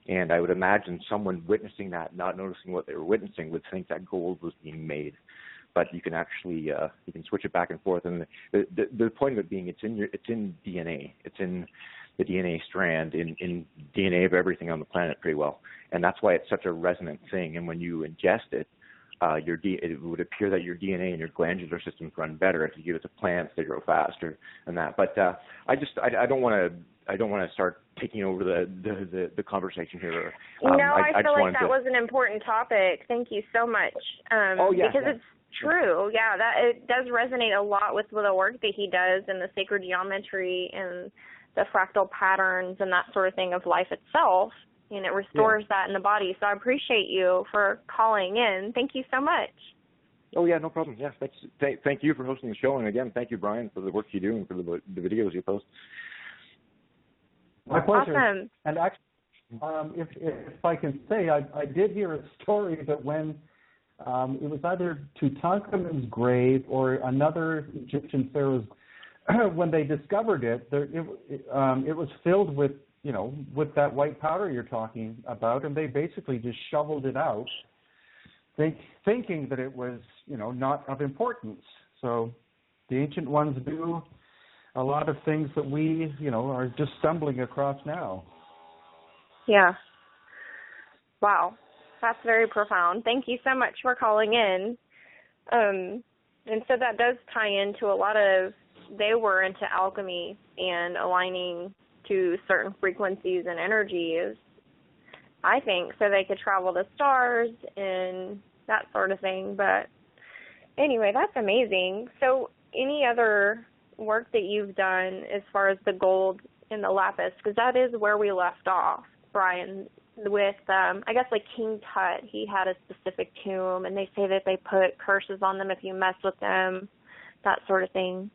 S5: And I would imagine someone witnessing that, not noticing what they were witnessing, would think that gold was being made. But you can actually you can switch it back and forth. And the point of it being, it's in DNA. It's in the DNA strand, in DNA of everything on the planet pretty well. And that's why it's such a resonant thing. And when you ingest it, it would appear that your DNA and your glandular systems run better if you give it to plants. They grow faster and that. But I don't want to start taking over the conversation here.
S2: I feel like that was an important topic. Thank you so much. Because it's true. Yeah, that it does resonate a lot with the work that he does and the sacred geometry and the fractal patterns and that sort of thing of life itself. And it restores that in the body. So I appreciate you for calling in. Thank you so much.
S5: Oh, yeah, no problem. Yeah, thank you for hosting the show. And, again, thank you, Brien, for the work you do and for the videos you post.
S3: My pleasure.
S2: Awesome.
S3: And actually, if I can say, I did hear a story that when It was either Tutankhamun's grave or another Egyptian pharaoh's. When they discovered it, it was filled with, with that white powder you're talking about, and they basically just shoveled it out, thinking that it was, not of importance. So the ancient ones do a lot of things that we, are just stumbling across now.
S2: Yeah. Wow. That's very profound. Thank you so much for calling in. And so that does tie into a lot of, they were into alchemy and aligning to certain frequencies and energies, I think, so they could travel the stars and that sort of thing. But anyway, that's amazing. So any other work that you've done as far as the gold and the lapis, because that is where we left off, Brien, with, I guess, like King Tut. He had a specific tomb, and they say that they put curses on them if you mess with them, that sort of thing.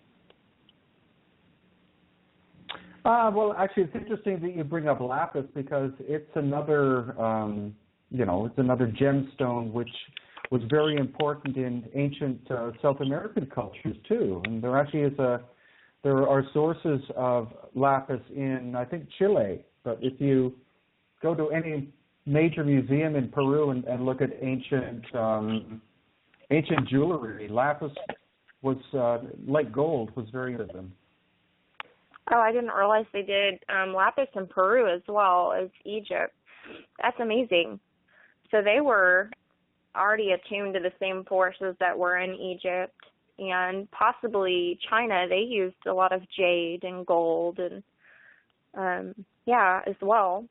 S3: Well, actually, it's interesting that you bring up lapis because it's another, it's another gemstone which was very important in ancient South American cultures too. And there actually there are sources of lapis in, I think, Chile. But if you go to any major museum in Peru and look at ancient jewelry, lapis was like gold, was very important.
S2: Oh, I didn't realize they did lapis in Peru as well as Egypt. That's amazing. So they were already attuned to the same forces that were in Egypt, and possibly China. They used a lot of jade and gold and, as well.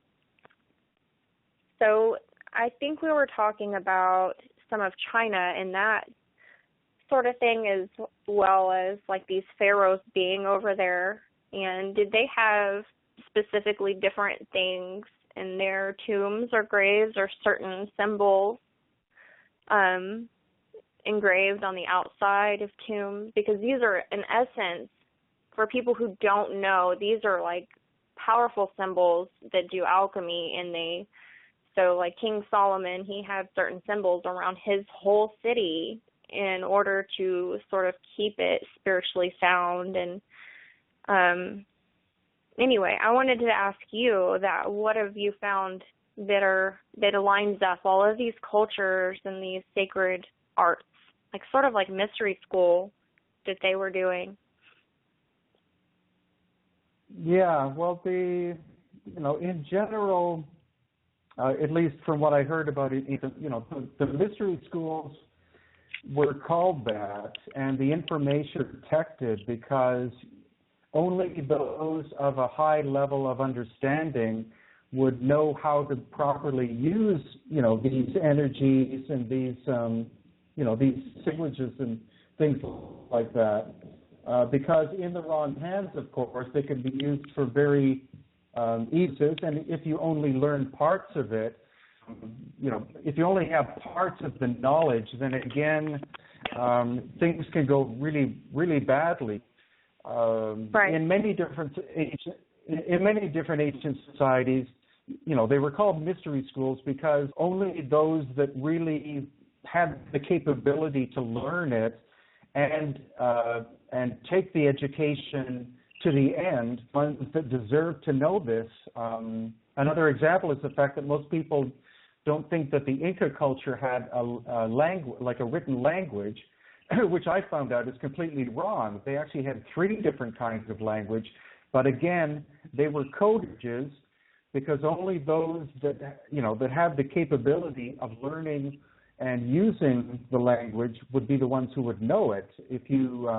S2: So I think we were talking about some of China and that sort of thing, as well as like these pharaohs being over there. And did they have specifically different things in their tombs or graves or certain symbols engraved on the outside of tombs? Because these are, in essence, for people who don't know, these are like powerful symbols that do alchemy. And so like King Solomon, he had certain symbols around his whole city in order to sort of keep it spiritually sound. And anyway, I wanted to ask you that what have you found that aligns up all of these cultures and these sacred arts, like sort of like mystery school that they were doing?
S3: Yeah, well, in general, at least from what I heard about it, the mystery schools were called that, and the information protected because only those of a high level of understanding would know how to properly use, these energies and these, these signatures and things like that. Because in the wrong hands, of course, they can be used for very uses. And if you only learn parts of it, if you only have parts of the knowledge, then again, things can go really, really badly.
S2: Right.
S3: In many different ancient societies, they were called mystery schools because only those that really had the capability to learn it and take the education to the end, ones that deserve to know this. Another example is the fact that most people don't think that the Inca culture had a language, like a written language, which I found out is completely wrong. They actually had 3 different kinds of language, but again, they were codages because only those that have the capability of learning and using the language would be the ones who would know it. If you,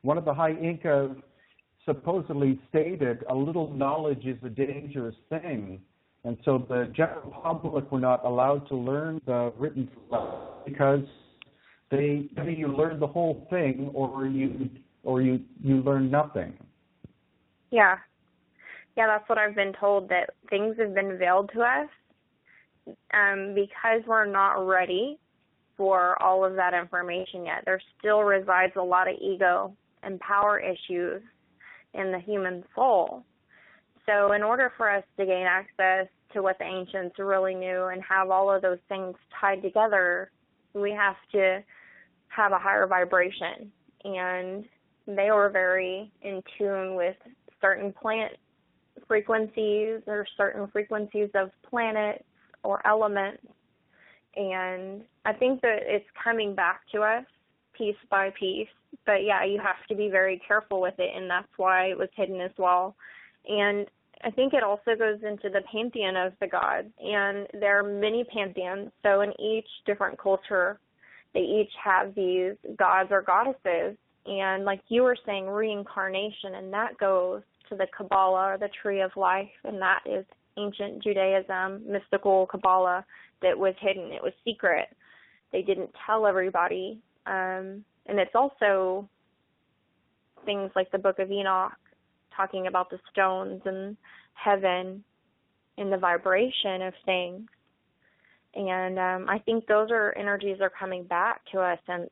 S3: one of the high Inca supposedly stated, a little knowledge is a dangerous thing. And so the general public were not allowed to learn the written because either you learn the whole thing or you learn nothing.
S2: Yeah, that's what I've been told, that things have been veiled to us because we're not ready for all of that information yet. There still resides a lot of ego and power issues in the human soul. So in order for us to gain access to what the ancients really knew and have all of those things tied together, we have to have a higher vibration. And they were very in tune with certain plant frequencies or certain frequencies of planets or elements. And I think that it's coming back to us piece by piece. But yeah, you have to be very careful with it, and that's why it was hidden as well. And I think it also goes into the pantheon of the gods, and there are many pantheons. So in each different culture, they each have these gods or goddesses. And like you were saying, reincarnation, and that goes to the Kabbalah, or the Tree of Life, and that is ancient Judaism, mystical Kabbalah that was hidden. It was secret. They didn't tell everybody. And it's also things like the Book of Enoch, talking about the stones and heaven and the vibration of things. And I think those energies are coming back to us since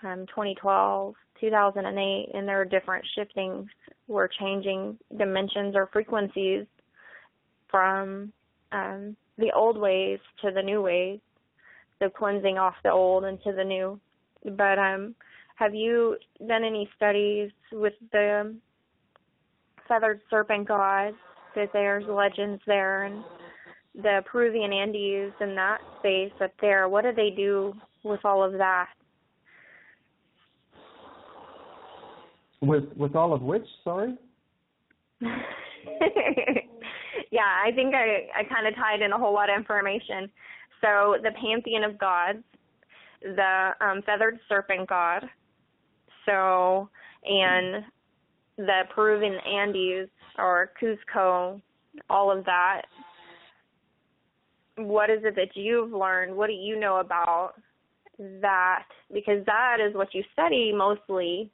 S2: 2012, 2008, and there are different shiftings. We're changing dimensions or frequencies from the old ways to the new ways, so cleansing off the old into the new. But have you done any studies with the feathered serpent gods, that there's legends there, and the Peruvian Andes and that space up there? What do they do with all of that?
S3: With all of which, sorry?
S2: Yeah, I think I kind of tied in a whole lot of information. So the pantheon of gods, the feathered serpent god, so, and the Peruvian Andes or Cusco, all of that. What is it that you've learned? What do you know about that? Because that is what you study mostly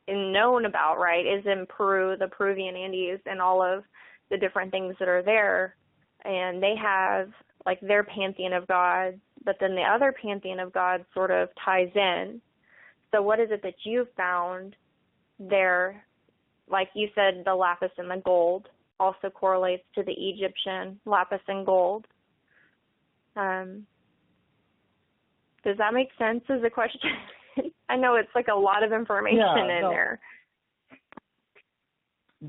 S2: and known about, right, is in Peru, the Peruvian Andes, and all of the different things that are there. And they have, like, their pantheon of gods, but then the other pantheon of gods sort of ties in. So what is it that you've found there? Like you said, the lapis and the gold also correlates to the Egyptian lapis and gold. Does that make sense as a question? I know it's like a lot of information in there.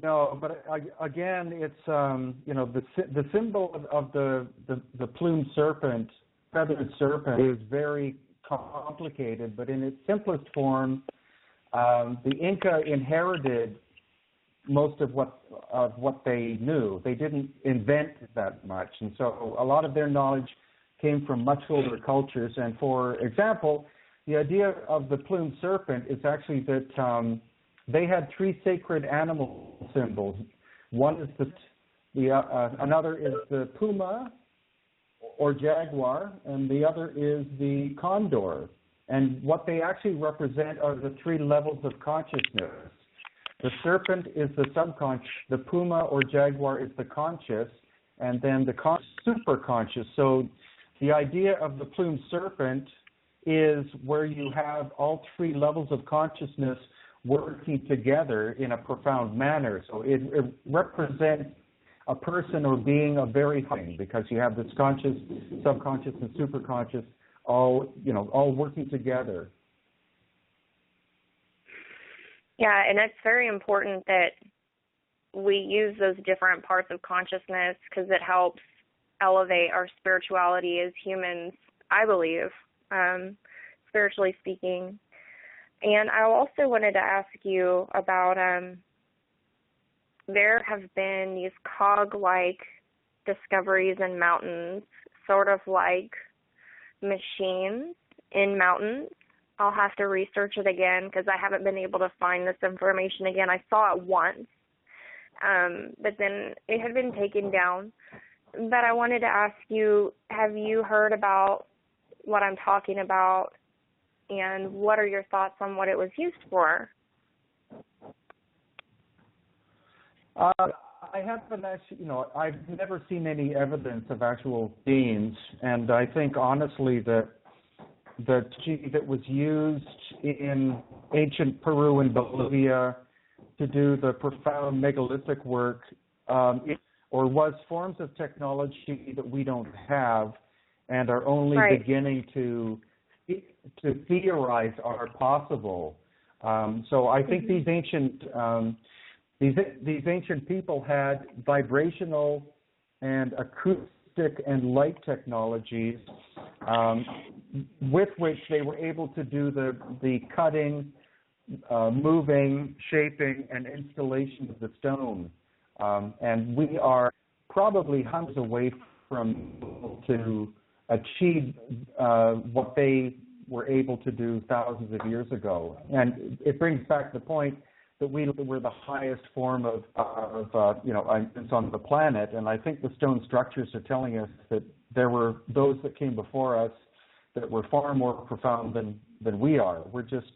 S3: No, but again, it's the symbol of the plumed serpent, feathered serpent, is very complicated. But in its simplest form, the Inca inherited most of what they knew. They didn't invent that much, and so a lot of their knowledge came from much older cultures. And for example, the idea of the plumed serpent is actually that they had three sacred animal symbols. One is another is the puma or jaguar, and the other is the condor. And what they actually represent are the three levels of consciousness. The serpent is the subconscious, the puma or jaguar is the conscious, and then the superconscious. So the idea of the plumed serpent is where you have all three levels of consciousness working together in a profound manner. So it represents a person or being of very high, because you have this conscious, subconscious, and superconscious all working together.
S2: Yeah, and it's very important that we use those different parts of consciousness, because it helps elevate our spirituality as humans, I believe, spiritually speaking. And I also wanted to ask you about, there have been these cog-like discoveries in mountains, sort of like machines in mountains. I'll have to research it again, because I haven't been able to find this information again. I saw it once, but then it had been taken down. But I wanted to ask you, have you heard about what I'm talking about, and what are your thoughts on what it was used for?
S3: I haven't actually, I've never seen any evidence of actual beings, and I think honestly that the technology that was used in ancient Peru and Bolivia to do the profound megalithic work, was forms of technology that we don't have and are only beginning to to theorize are possible. So I think these ancient people had vibrational and acoustic and light technologies with which they were able to do the cutting, moving, shaping, and installation of the stone. And we are probably hundreds away from to achieve what they were able to do thousands of years ago. And it brings back the point that we're the highest form of elements on the planet. And I think the stone structures are telling us that there were those that came before us that were far more profound than we are. We're just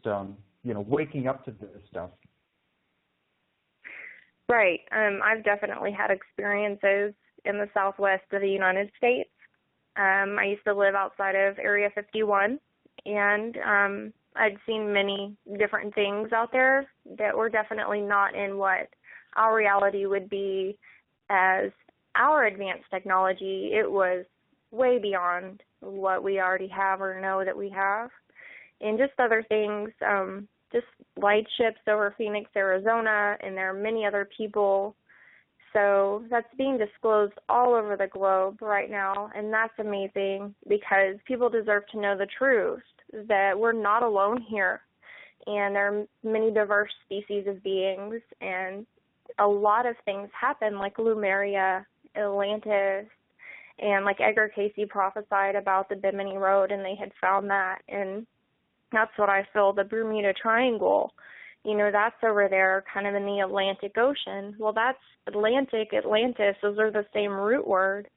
S3: waking up to this stuff.
S2: Right. I've definitely had experiences in the southwest of the United States. I used to live outside of Area 51, and I'd seen many different things out there that were definitely not in what our reality would be as our advanced technology. It was way beyond what we already have or know that we have. And just other things, just light ships over Phoenix, Arizona, and there are many other people. So that's being disclosed all over the globe right now, and that's amazing because people deserve to know the truth, that we're not alone here, and there are many diverse species of beings, and a lot of things happen, like Lemuria, Atlantis, and like Edgar Cayce prophesied about the Bimini Road, and they had found that, and that's what I feel, the Bermuda Triangle. That's over there kind of in the Atlantic Ocean. Well, that's Atlantic, Atlantis, those are the same root word.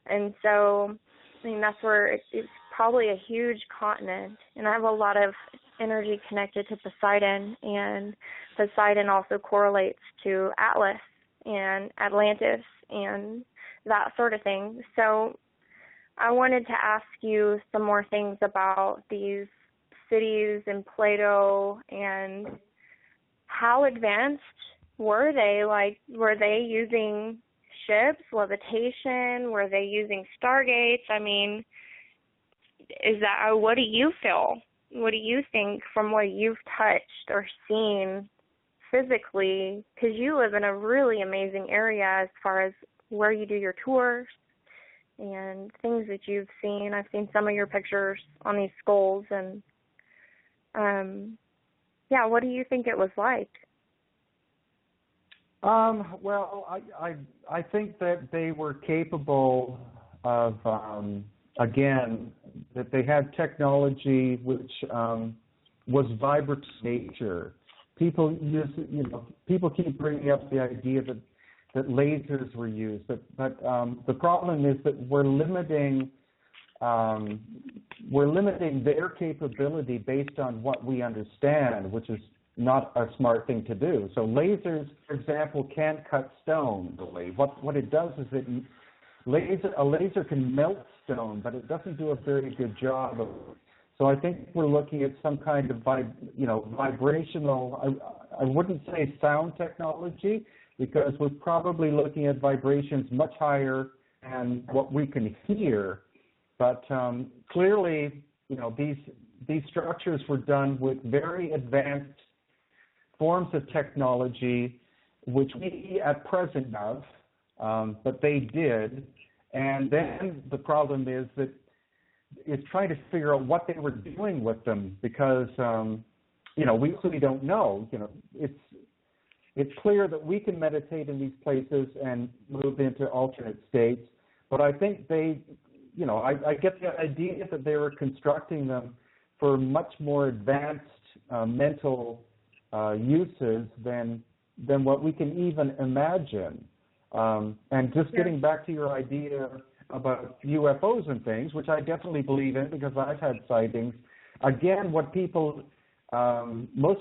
S2: And so, that's where it's probably a huge continent. And I have a lot of energy connected to Poseidon, and Poseidon also correlates to Atlas and Atlantis and that sort of thing. So I wanted to ask you some more things about these cities in Plato, and how advanced were they? Like, were they using ships, levitation? Were they using stargates? What do you feel? What do you think from what you've touched or seen physically? Because you live in a really amazing area as far as where you do your tours and things that you've seen. I've seen some of your pictures on these skulls, and what do you think it was like?
S3: Well, I think that they were capable of, again, that they had technology which was vibrant nature. People keep bringing up the idea that lasers were used, but the problem is that we're limiting their capability based on what we understand, which is not a smart thing to do. So lasers, for example, can't cut stone. What it does is a laser can melt stone, but it doesn't do a very good job of it. So I think we're looking at some kind of vibrational, I wouldn't say sound technology, because we're probably looking at vibrations much higher than what we can hear. But clearly, these structures were done with very advanced forms of technology, which we at present have, but they did. And then the problem is that it's trying to figure out what they were doing with them, because we really don't know. It's clear that we can meditate in these places and move into alternate states, but I think I get the idea that they were constructing them for much more advanced mental uses than what we can even imagine. And just getting back to your idea about UFOs and things, which I definitely believe in because I've had sightings. Again, most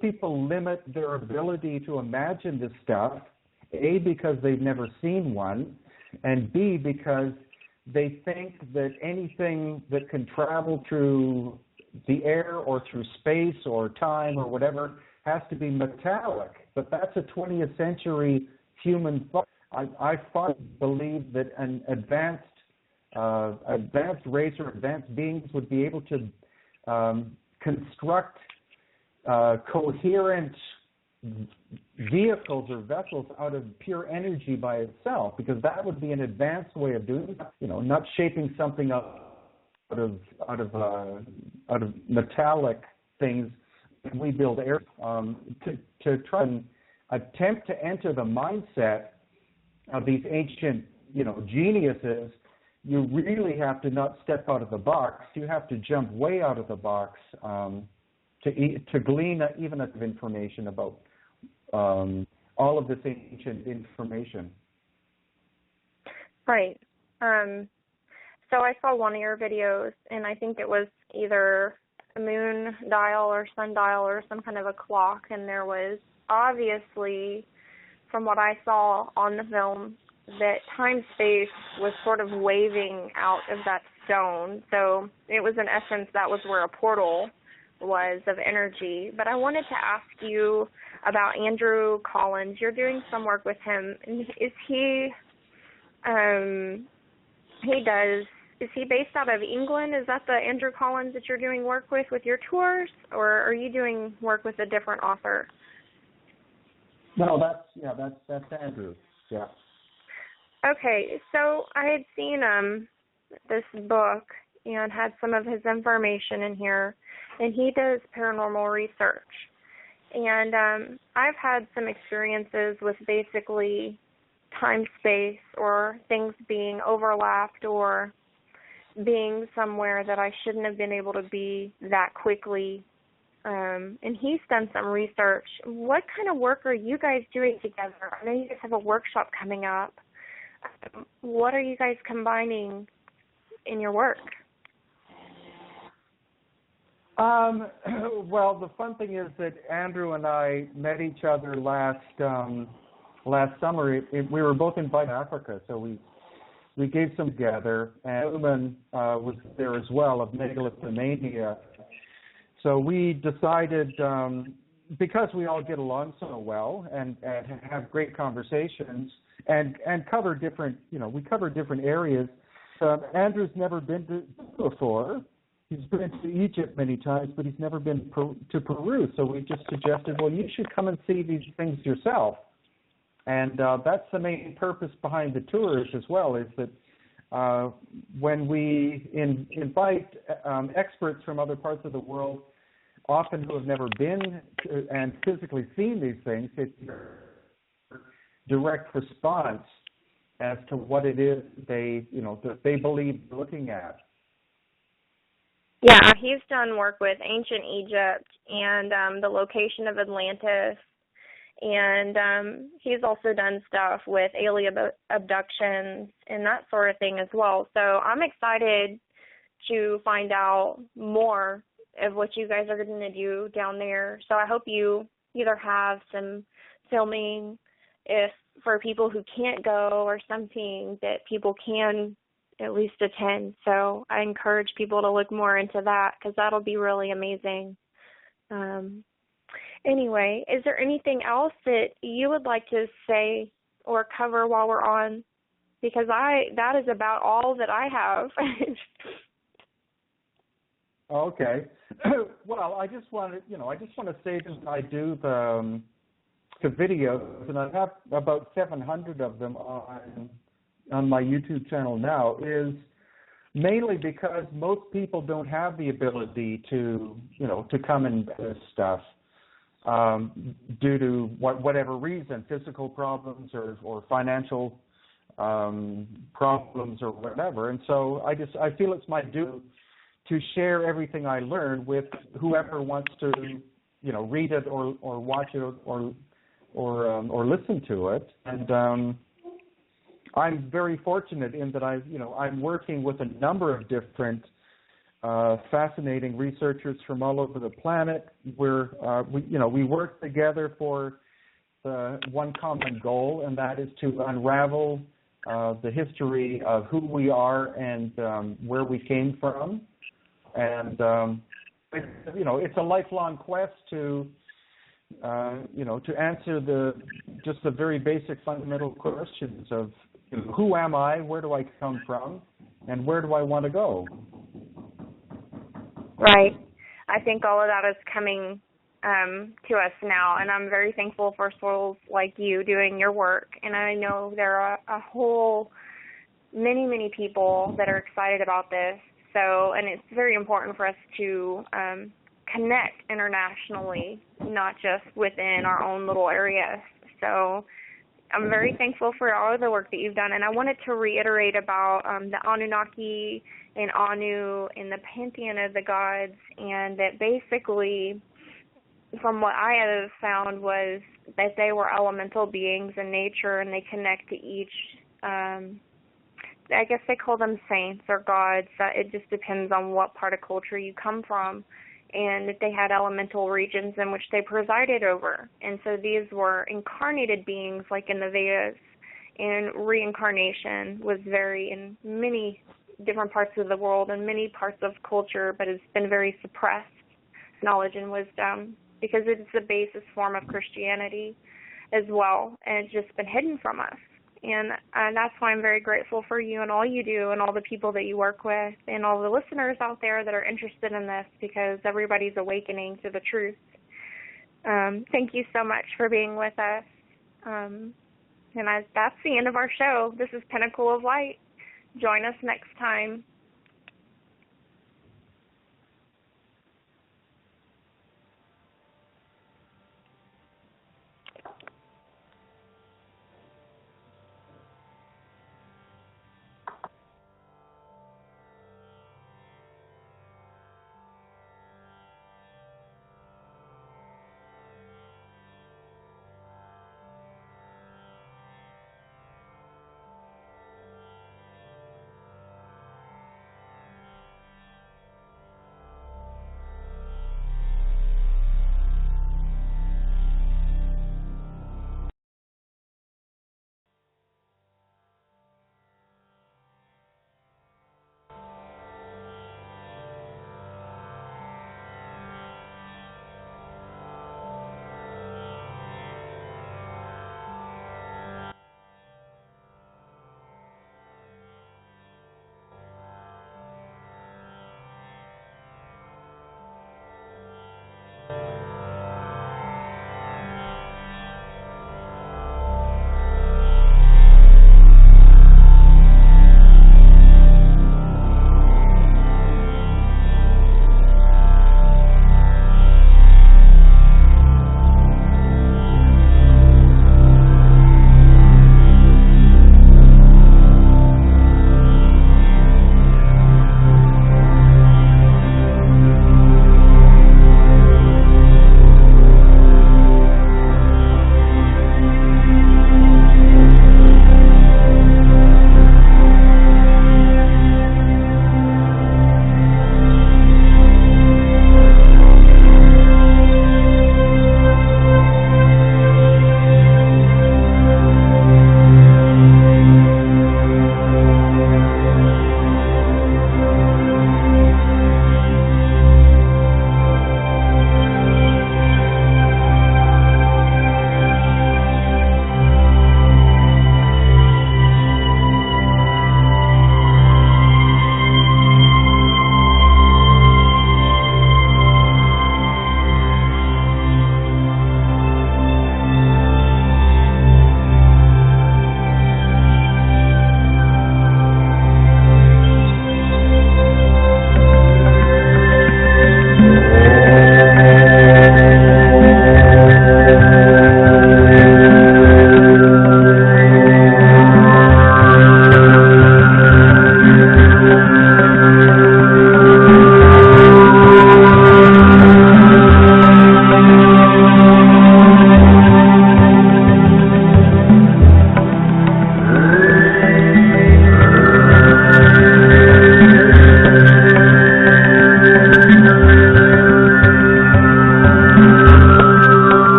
S3: people limit their ability to imagine this stuff, A, because they've never seen one, and B, because they think that anything that can travel through the air or through space or time or whatever has to be metallic. But that's a 20th century human thought. I believe that an advanced race or advanced beings would be able to construct coherent vehicles or vessels out of pure energy by itself, because that would be an advanced way of doing it. Not shaping something up out of metallic things. We build air to try and attempt to enter the mindset of these ancient, geniuses. You really have to not step out of the box. You have to jump way out of the box to glean even enough information about all of this ancient information.
S2: Right. So I saw one of your videos, and I think it was either a moon dial or sundial or some kind of a clock, and there was obviously, from what I saw on the film, that time-space was sort of waving out of that stone. So it was, in essence, that was where a portal was of energy. But I wanted to ask you about Andrew Collins. You're doing some work with him. Is he based out of England? Is that the Andrew Collins that you're doing work with your tours, or are you doing work with a different author?
S3: No, that's Andrew. Yeah.
S2: Okay, so I had seen this book and had some of his information in here, and he does paranormal research. And I've had some experiences with basically time-space or things being overlapped or being somewhere that I shouldn't have been able to be that quickly. And he's done some research. What kind of work are you guys doing together? I know you guys have a workshop coming up. What are you guys combining in your work?
S3: Well, the fun thing is that Andrew and I met each other last summer. We were both invited to Africa, so we gave some together, and Uman was there as well of megalithomania. So we decided, because we all get along so well and have great conversations and cover different, we cover different areas. Andrew's never been to before. He's been to Egypt many times, but he's never been to Peru. So we just suggested, well, you should come and see these things yourself. And that's the main purpose behind the tours as well, is that when we invite experts from other parts of the world, often who have never been and physically seen these things, it's a direct response as to what it is that they believe looking at.
S2: Yeah, he's done work with ancient Egypt and the location of Atlantis, and he's also done stuff with alien abductions and that sort of thing as well. So I'm excited to find out more of what you guys are going to do down there. So I hope you either have some filming if for people who can't go or something that people can at least attend. So I encourage people to look more into that because that'll be really amazing. Anyway, is there anything else that you would like to say or cover while we're on? Because that is about all that I have.
S3: Okay. Well, I just want to say that I do the videos, and I have about 700 of them on my YouTube channel now, is mainly because most people don't have the ability to come and do this stuff due to whatever reason, physical problems or financial problems or whatever. And so I feel it's my duty to share everything I learn with whoever wants to read it or watch it or listen to it. And I'm very fortunate in that I'm working with a number of different fascinating researchers from all over the planet. We work together for one common goal, and that is to unravel the history of who we are and where we came from. And it's a lifelong quest to answer the very basic fundamental questions of who am I, where do I come from, and where do I want to go?
S2: Right. I think all of that is coming to us now, and I'm very thankful for souls like you doing your work. And I know there are a whole many people that are excited about this. So, and it's very important for us to connect internationally, not just within our own little area. So I'm very thankful for all of the work that you've done. And I wanted to reiterate about the Anunnaki and Anu and the pantheon of the gods, and that basically, from what I have found, was that they were elemental beings in nature, and they connect to each, I guess they call them saints or gods. It just depends on what part of culture you come from. And that they had elemental regions in which they presided over. And so these were incarnated beings like in the Vedas, and reincarnation was very in many different parts of the world and many parts of culture, but it's been very suppressed, knowledge and wisdom, because it's the basis form of Christianity as well, and it's just been hidden from us. And that's why I'm very grateful for you and all you do and all the people that you work with and all the listeners out there that are interested in this, because everybody's awakening to the truth. Thank you so much for being with us. That's the end of our show. This is Pinnacle of Light. Join us next time.